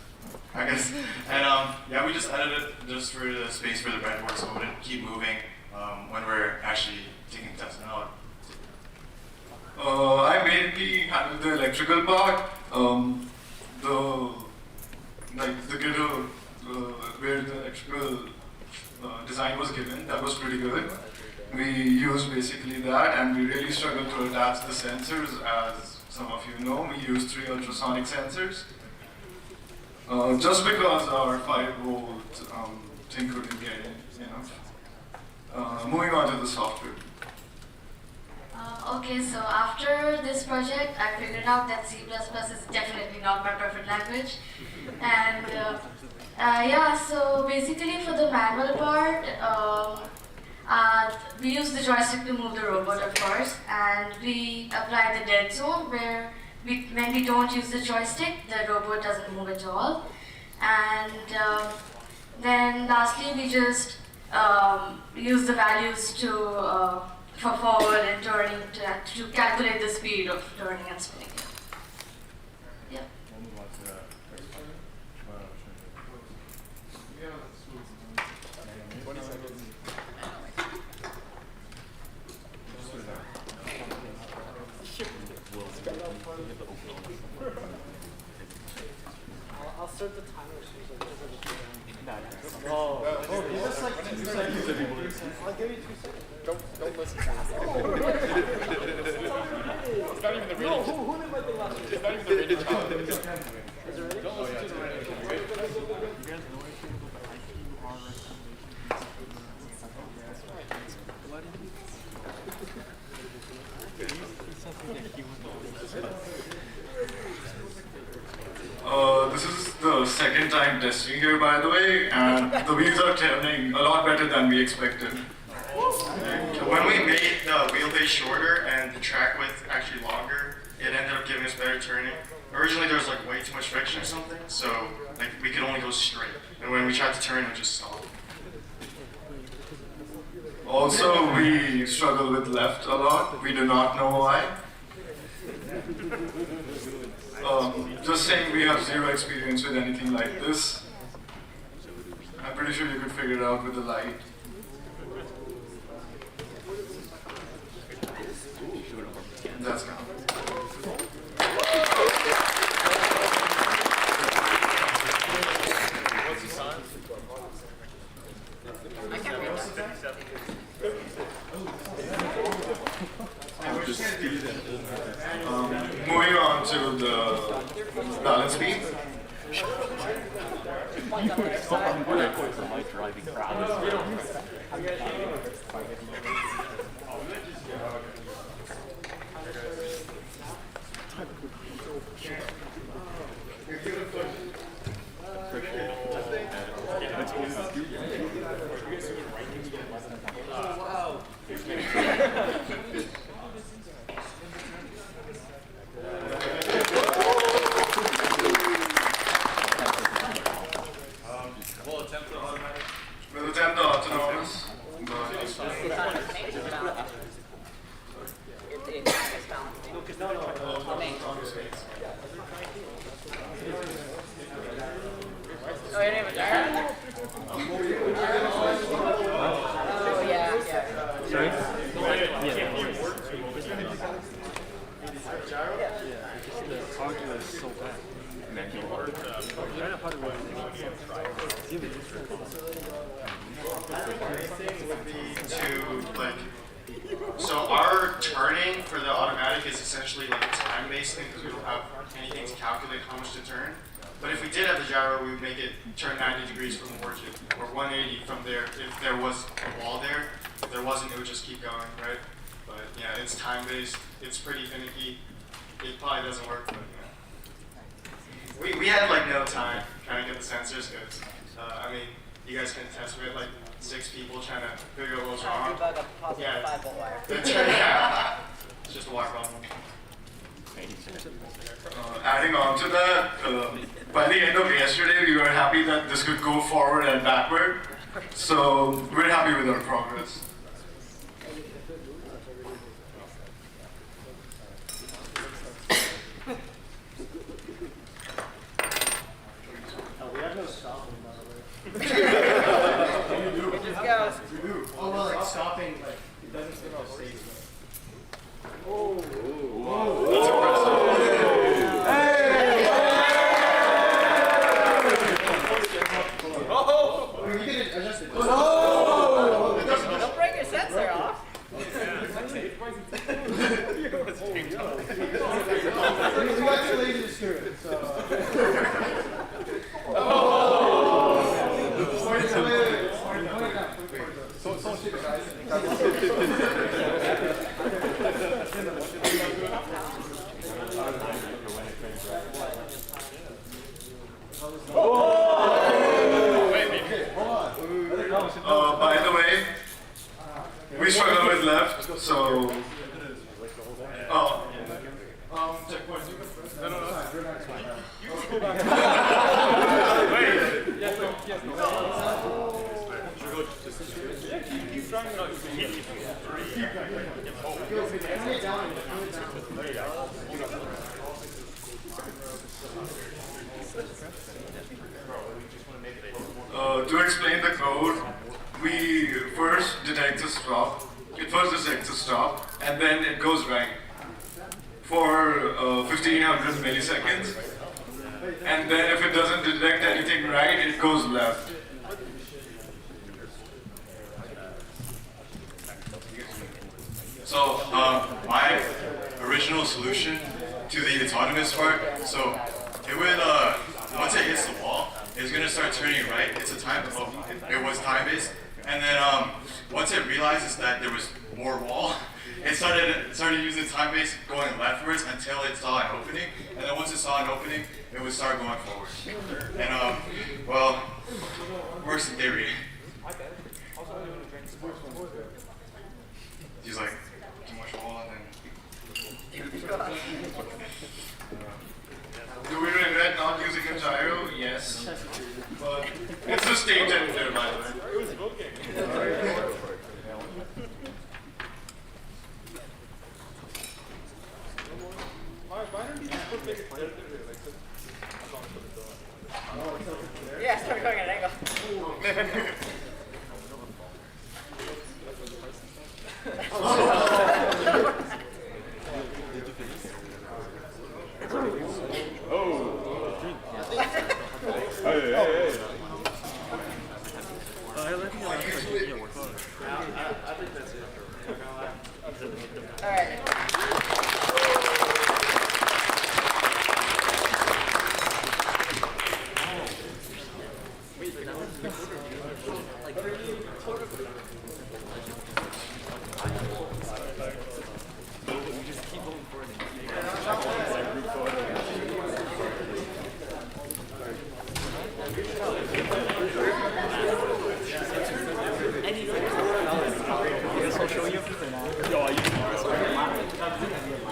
I guess, and yeah, we just added it just for the space for the breadboard, so it wouldn't keep moving when we're actually taking tests out. I mainly handled the electrical part. The kit where the electrical design was given, that was pretty good. We used basically that, and we really struggled to attach the sensors. As some of you know, we used 3 ultrasonic sensors. Just because our 5-volt thing couldn't get enough. Moving on to the software. Okay, so after this project, I figured out that C++ is definitely not my preferred language. And yeah, so basically for the manual part, we use the joystick to move the robot, of course, and we apply the dead zone where when we don't use the joystick, the robot doesn't move at all. And then lastly, we just use the values for forward and turning to calculate the speed of turning and spinning. Yeah. We'll move on to the next part. I'll start the timer as soon as I Oh, just like 2 seconds. I'll give you 2 seconds. Don't listen to It's not even the rated. Who did my thing last week? It's not even the rated child. Is it ready? Don't listen to the rated child. You guys know anything about the IQR This is the second time testing here, by the way, and the wheels are turning a lot better than we expected. When we made the wheelbase shorter and the track width actually longer, it ended up giving us better turning. Originally there was way too much friction or something, so we could only go straight. And when we tried to turn, it just stopped. Also, we struggle with left a lot. We do not know why. Just saying, we have 0 experience with anything like this. I'm pretty sure you could figure it out with the light. That's gone. What's the sign? I can't read Moving on to the balance beam. You were so ungrateful for my driving prowess. We'll attempt the autonomous. Oh, you didn't even learn? Oh, yeah, yeah. Sorry? Yeah. The audio is so bad. So our turning for the automatic is essentially a time-based thing because we don't have anything to calculate how much to turn. But if we did have the gyro, we would make it turn 90 degrees from origin, or 180 from there if there was a wall there. If there wasn't, it would just keep going, right? But yeah, it's time-based, it's pretty finicky. It probably doesn't work, but yeah. We had like no time trying to get the sensors, because, I mean, you guys can attest, we had like 6 people trying to figure out what was wrong. Yeah, 5-volt wire. yeah. It's just a wire problem. Adding on to that, by the end of yesterday, we were happy that this could go forward and backward. So we're happy with our progress. We have no stopping, by the way. It just goes. Oh, well, like stopping, like, it doesn't sit on stage. Oh. That's impressive. Don't break your sensor off. We got too lazy to steer it, so. By the way, we struggle with left, so. Oh. Checkpoint. No. You can go back. Wait. Yes, no. Keep trying not to hit you. To explain the code, we first detect a stop. It first detects a stop, and then it goes right for 1500 milliseconds. And then if it doesn't detect anything right, it goes left. So my original solution to the autonomous part, so it would, once it hits the wall, it's gonna start turning right. It's a time, it was time-based. And then once it realizes that there was more wall, it started using time-based going leftwards until it saw an opening. And then once it saw an opening, it would start going forward. And well, works in theory. He's like, too much wall and then. Do we regret not using a gyro? Yes. But it's a state editor, by the way. It was booking. Why don't you just put like Yeah, start going at an angle. Hey. All right.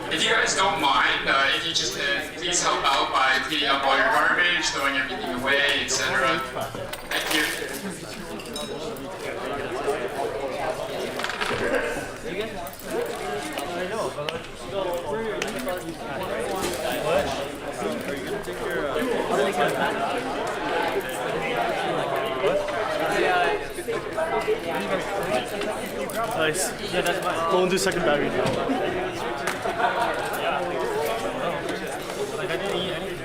If you guys don't mind, if you just please help out by cleaning up all your garbage, throwing everything away, etc. Thank you. Nice. Yeah, that's fine. We'll do second battery now. Like, I didn't eat anything.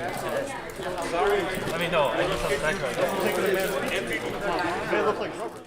Sorry. I mean, no, I need some snack right now. They look like rubber.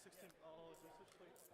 16. Oh, so switch plates.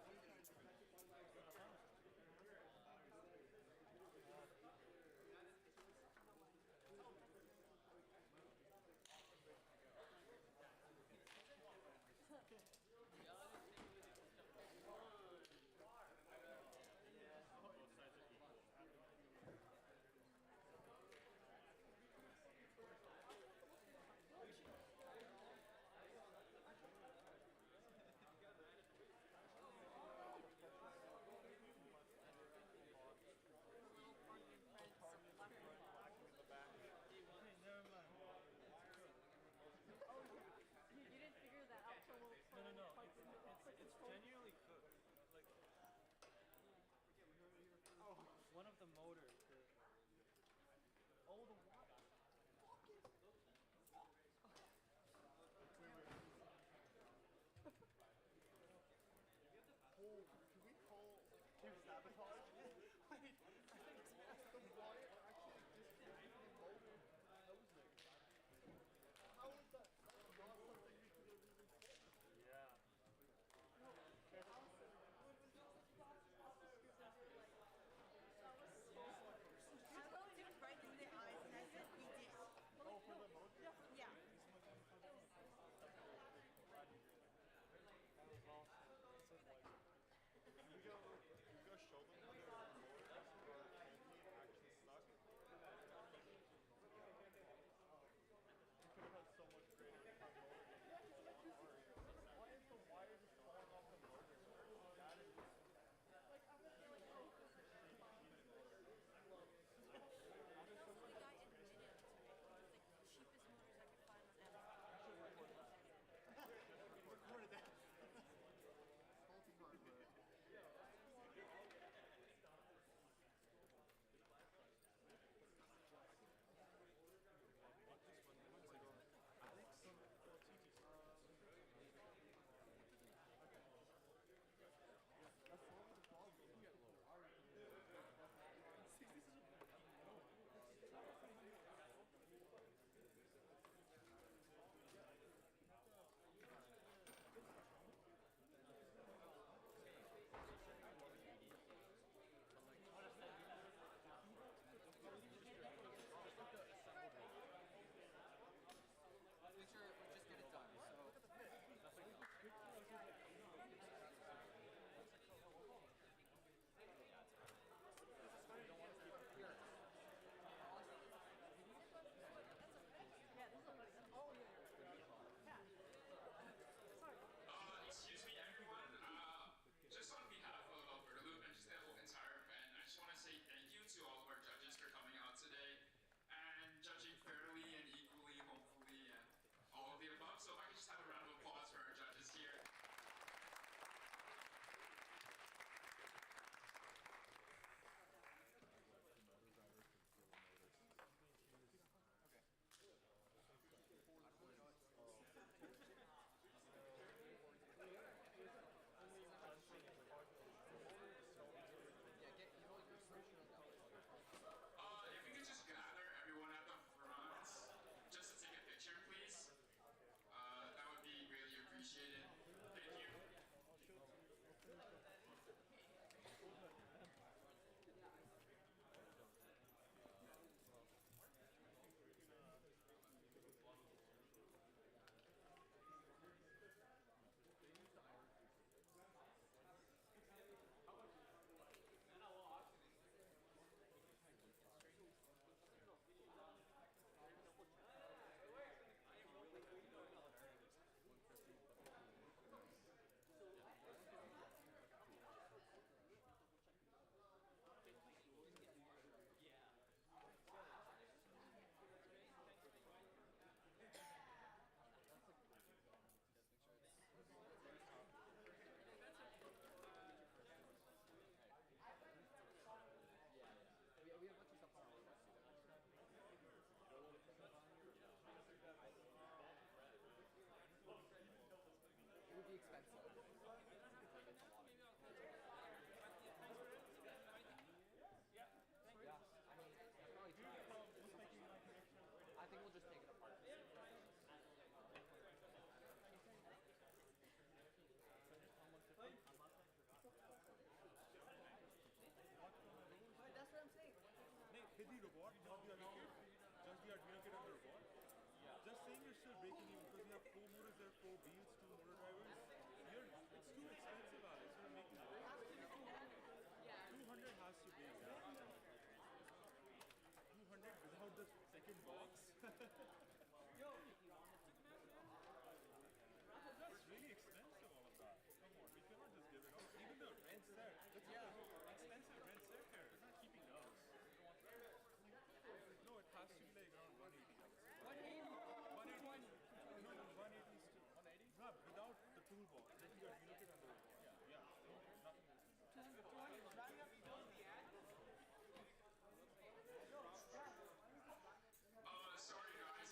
there 4 wheels, 2 motor drivers? It's too expensive, Alex. You're making it. 200 has to be. 200 without the second box? Yo! That's really expensive, all of that. Come on, we cannot just give it up. Even the rent set. It's expensive rent set here. It's not keeping those. No, it has to be like around 180. 180? 180. No, 180 still. 180? No, without the toolbox. Then you got unit and the yeah. Nothing else. 200. Sorry guys,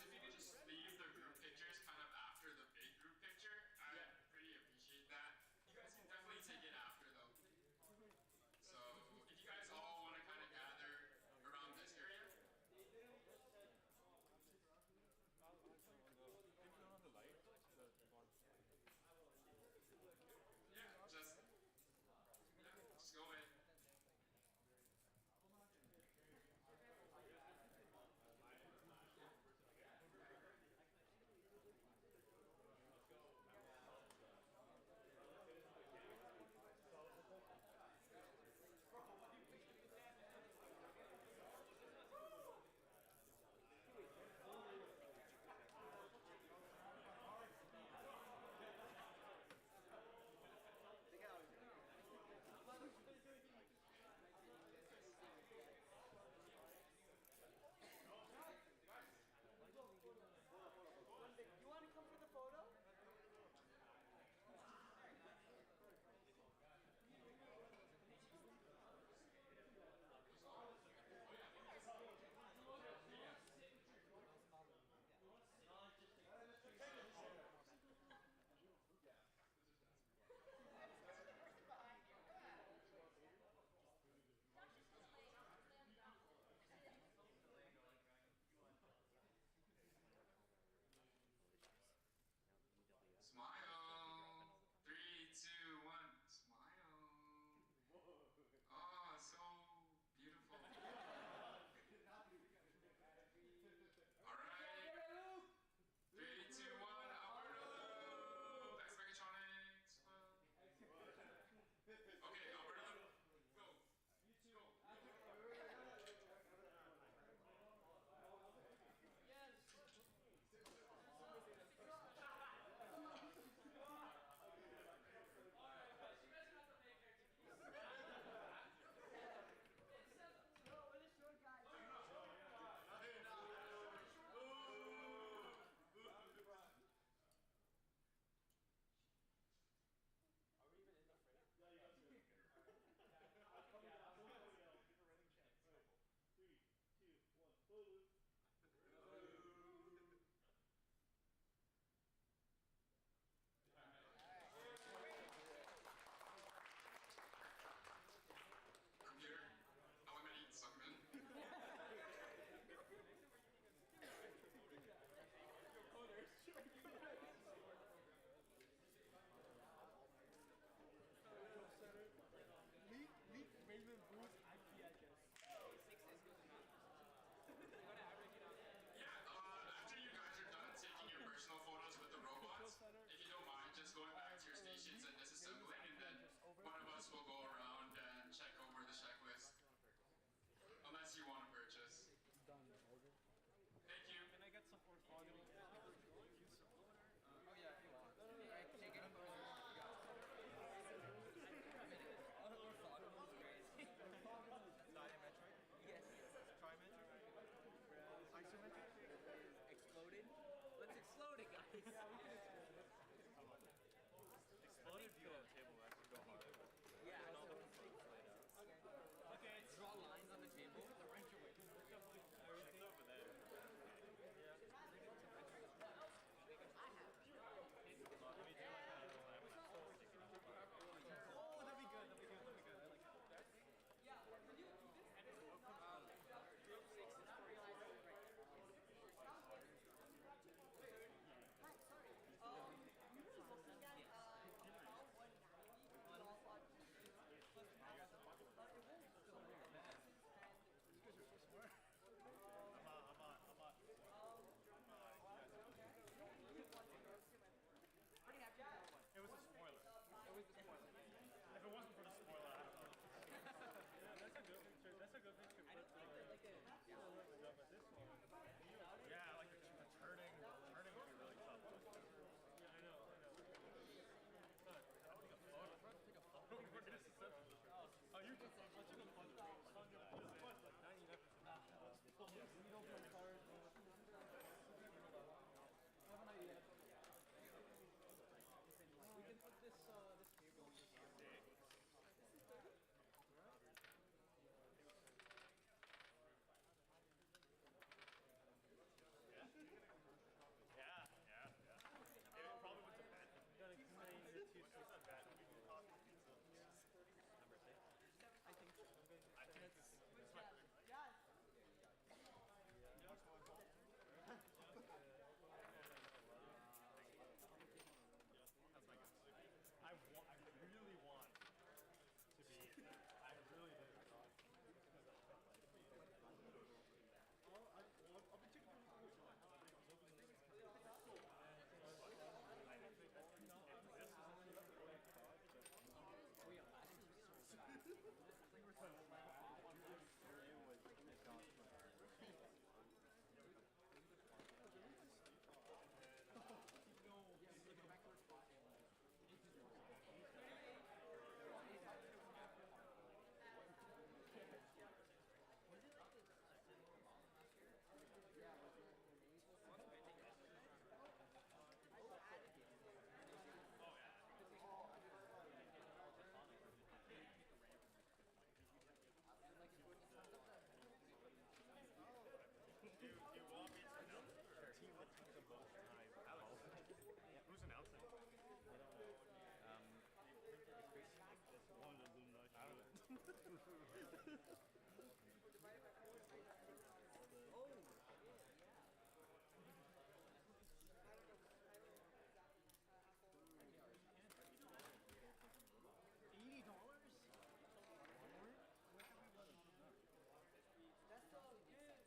That's all it is.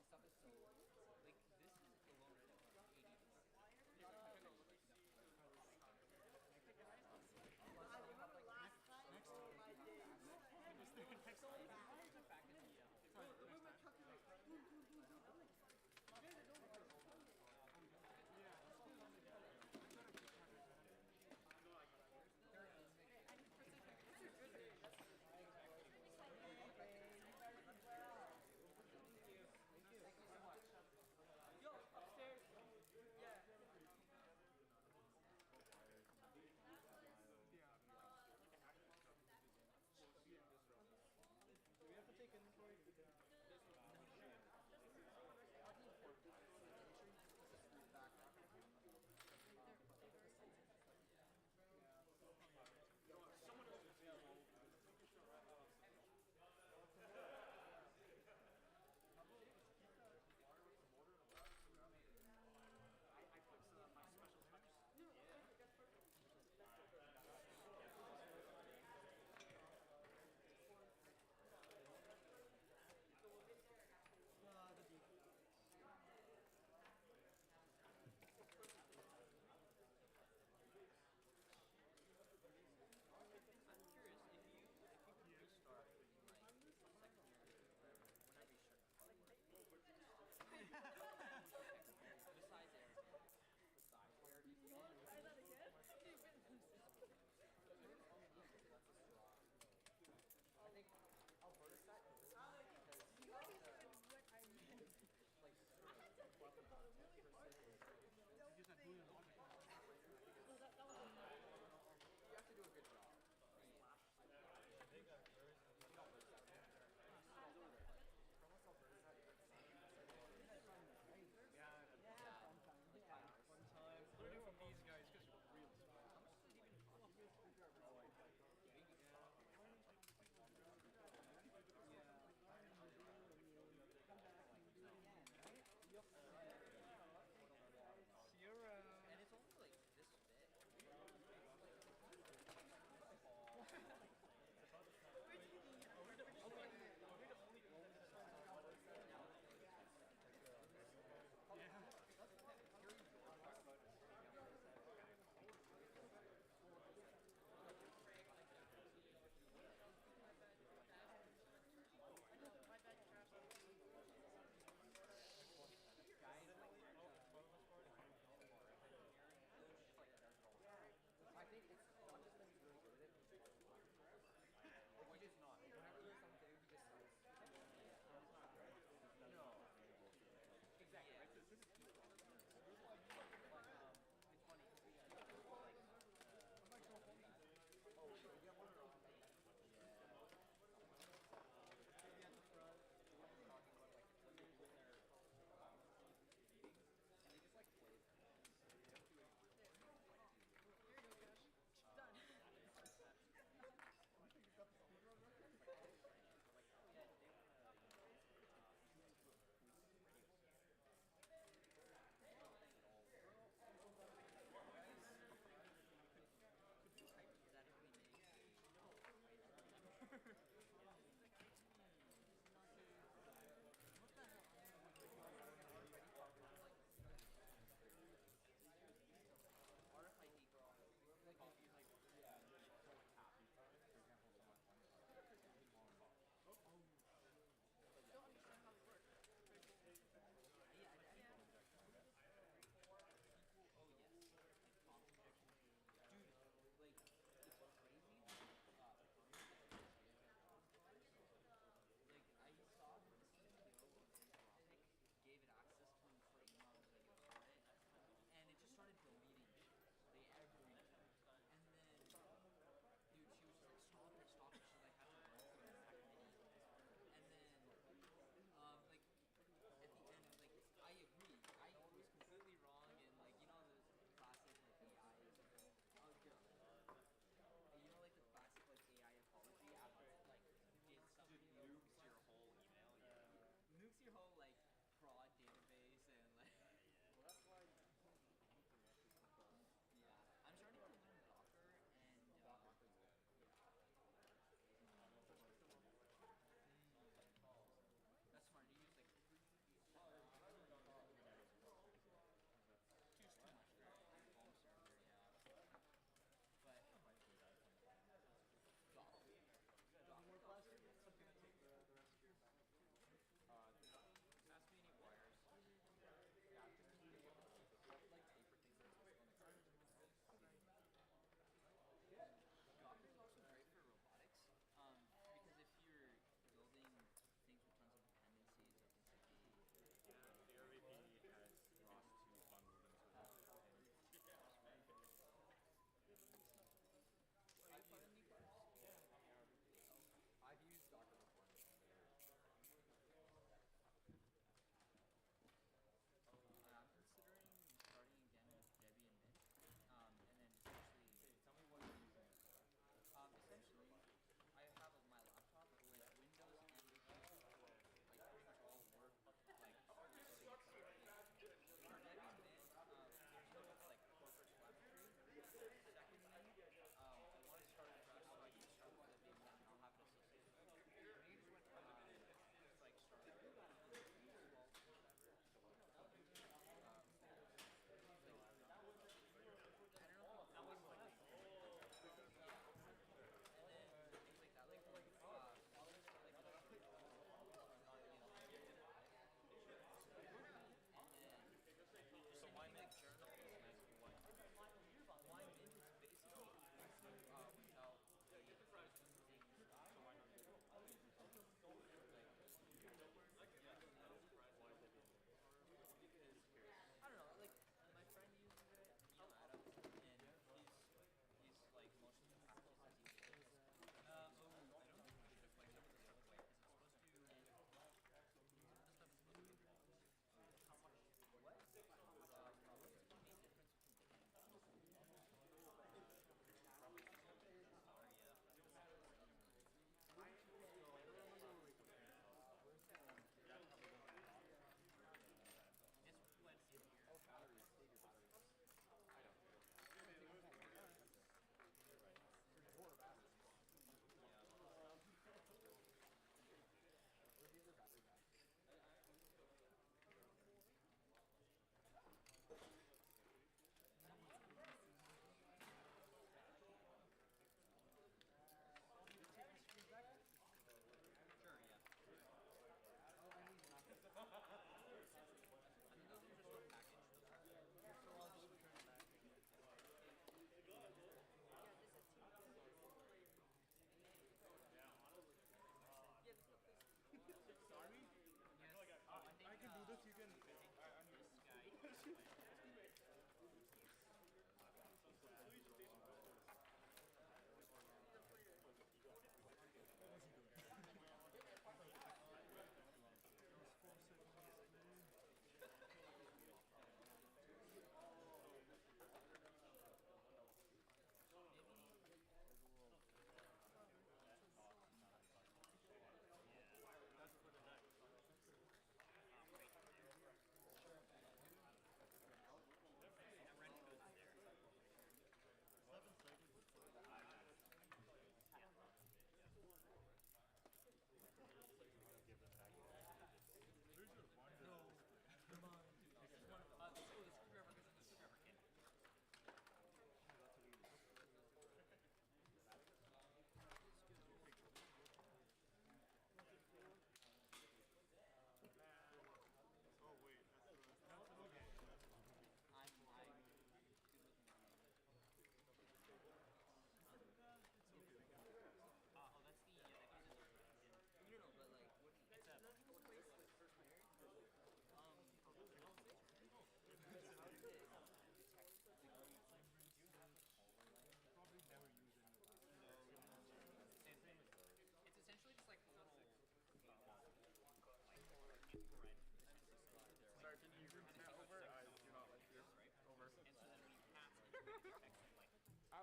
Stuff is so like this is alone right now like $80. I remember last time, oh my days.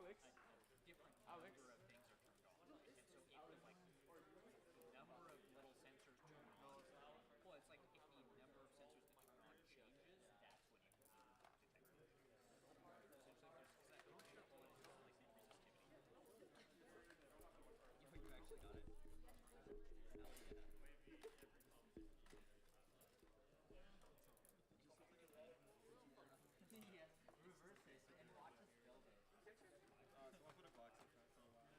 different number of things are turned on. And so it was like the number of little sensors turned on. Well, it's like if the number of sensors that turn on changes, that's when you can detect it. Essentially, there's that example of like the resistivity. You actually got it. Yes, reverse it and watch us build it. So I'll put a box in front for a while.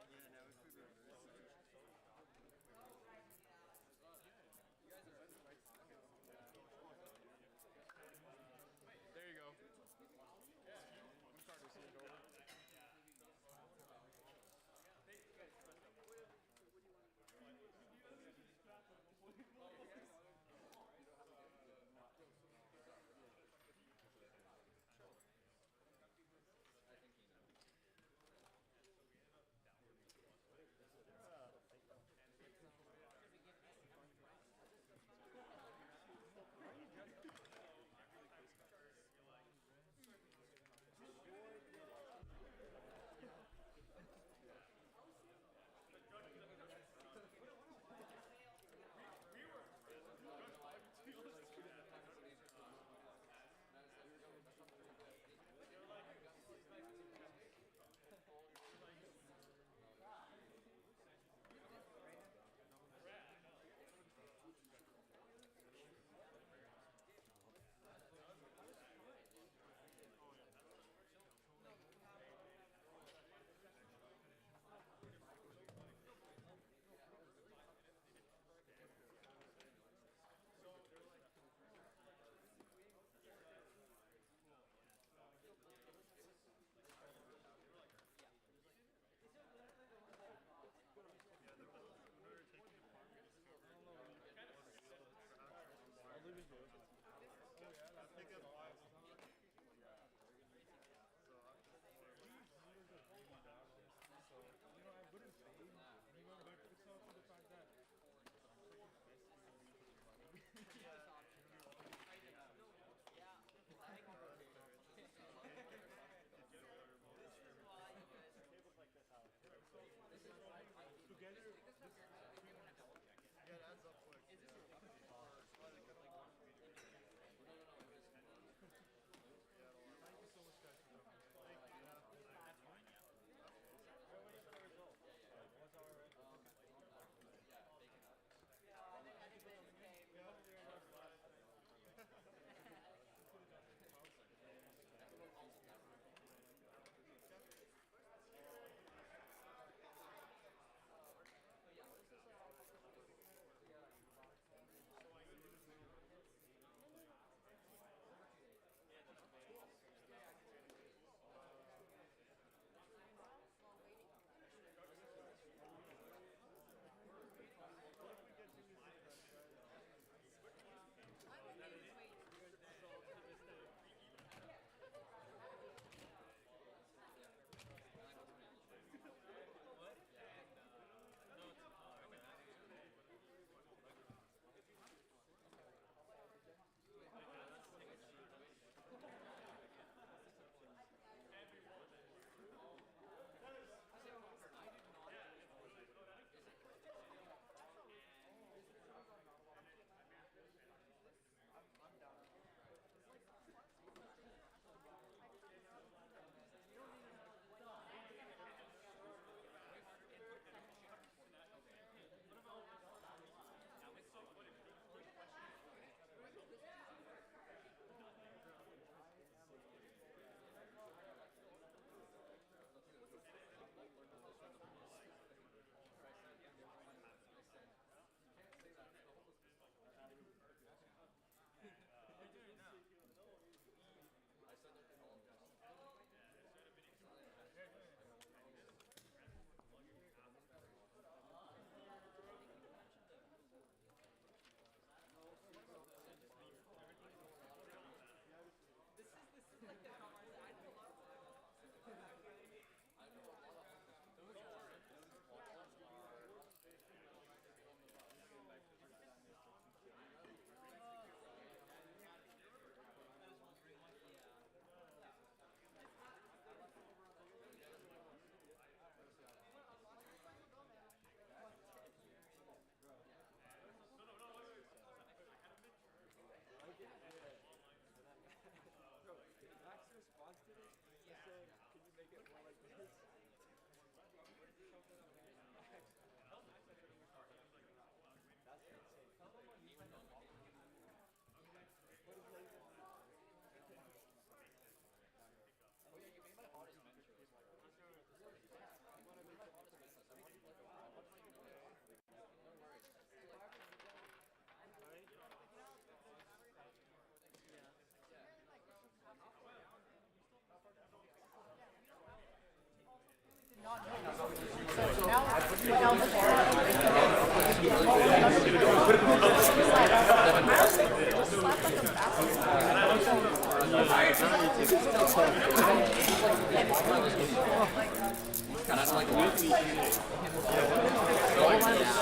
Yeah, now if we reverse it. There you go. I'm starting to see it over.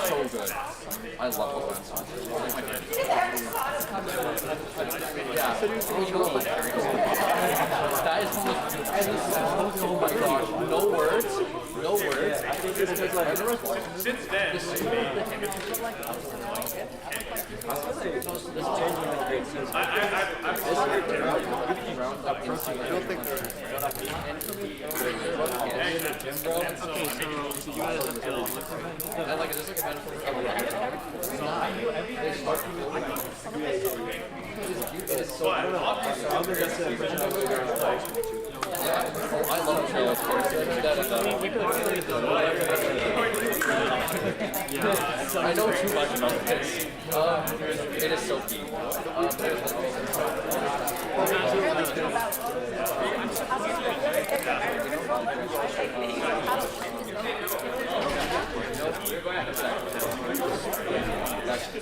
So good. I love the lens. Yeah. That is almost, oh my gosh, no words. No words. I think it's because like Since then, this is I love trails. I know too much about this. It is so deep.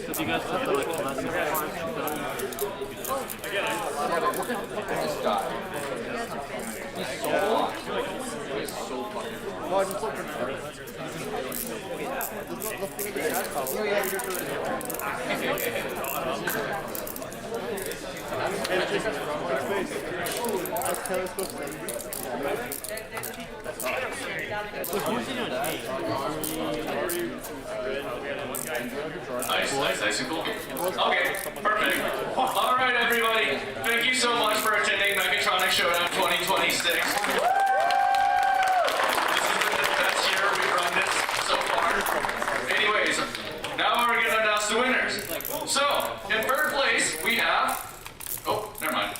Did you guys have like lessons? This guy. He's so hot. He's so fucking hot. No, I just looked at it. And it's just face. That's Taylor Swift. Nice, cool. Okay, perfect. All right, everybody. Thank you so much for attending Mechatronics Showdown 2026. This has been the best year we've run this so far. Anyways, now we're gonna announce the winners. So, in third place, we have... Oh, never mind.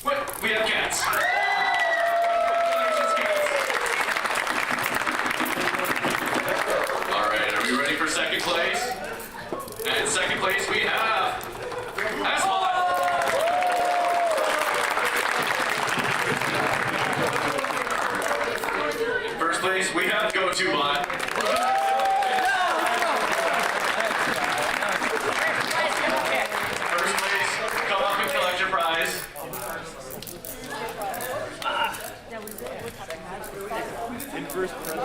Wait, we have Cats. Congratulations, Cats. All right, are we ready for second place? And in second place, we have... In first place, we have Go-To Bot. First place, come up and collect your prize. In first place.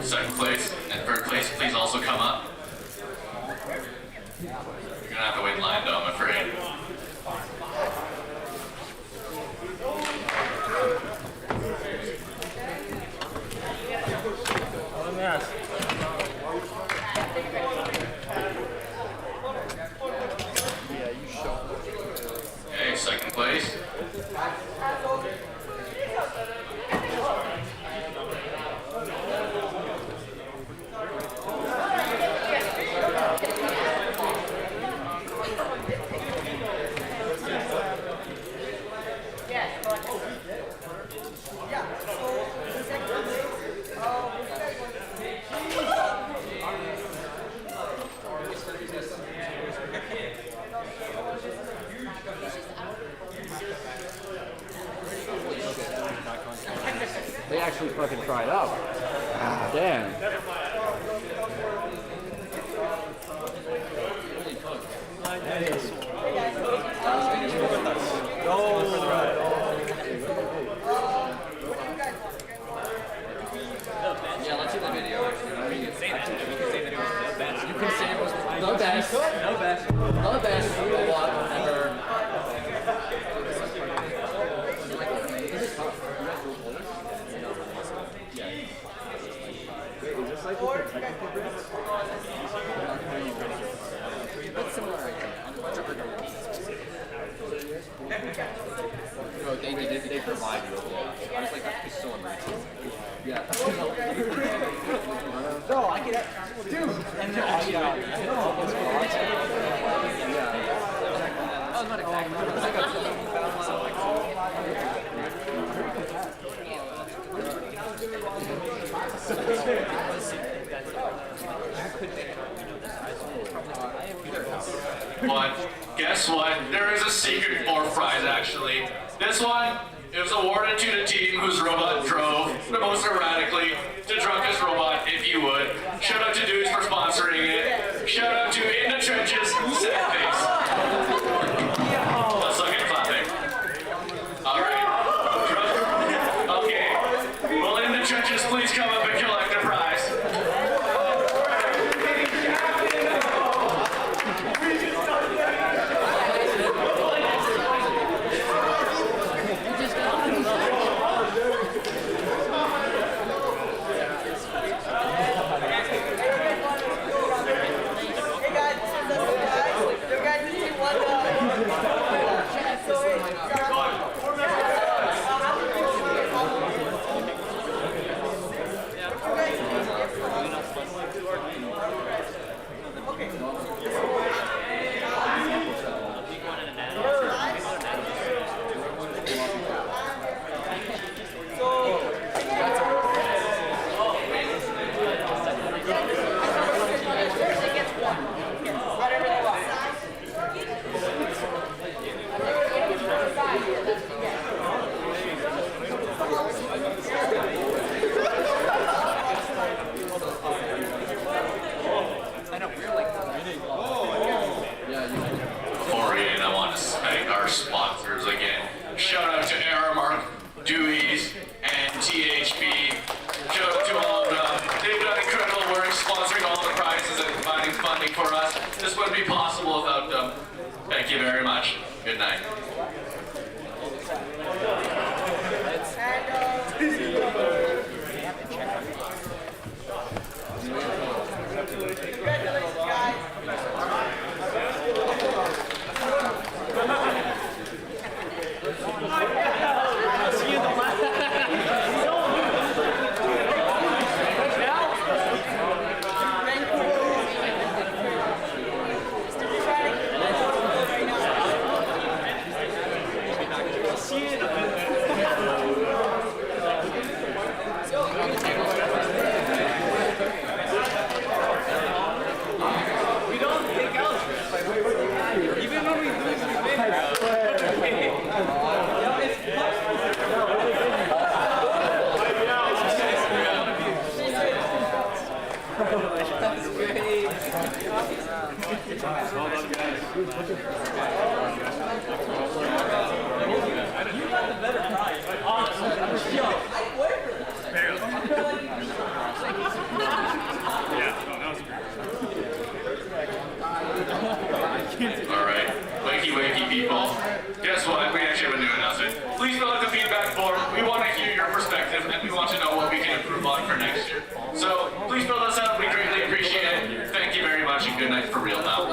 Second place and third place, please also come up. You're gonna have to wait in line though, I'm afraid. Let me ask. Yeah, you show. Okay, second place. They actually fucking tried out. Ah, damn. Yeah, let's see the video. You can say that. You can say that it was the best. You can say it was the best. The best. The best robot ever. Is this like with the technical bits? That's similar, I think. No, they provide you. I was like, that's so amazing. Yeah. No, I get it. Dude! And then I get Oh, not exactly. It was like a But guess what? There is a secret fourth prize actually. This one, it was awarded to the team whose robot drove the most erratically, the drunkest robot, if you would. Shout out to Dudes for sponsoring it. Shout out to In the Trenches, Sad Face. Let's look at clapping. Alright. Okay. Well, In the Trenches, please come up and collect the prize. Sponsors again. Shout out to Aramark, Dewey's, and THB. Shout out to all of them. They've done incredible work sponsoring all the prizes and providing funding for us. This wouldn't be possible without them. Thank you very much. Good night. Alright, wakey people. Guess what? We actually have a new announcement. Please fill out the feedback form. We want to hear your perspective and we want to know what we can improve on for next year. So please fill this out. We greatly appreciate it. Thank you very much and good night for real now.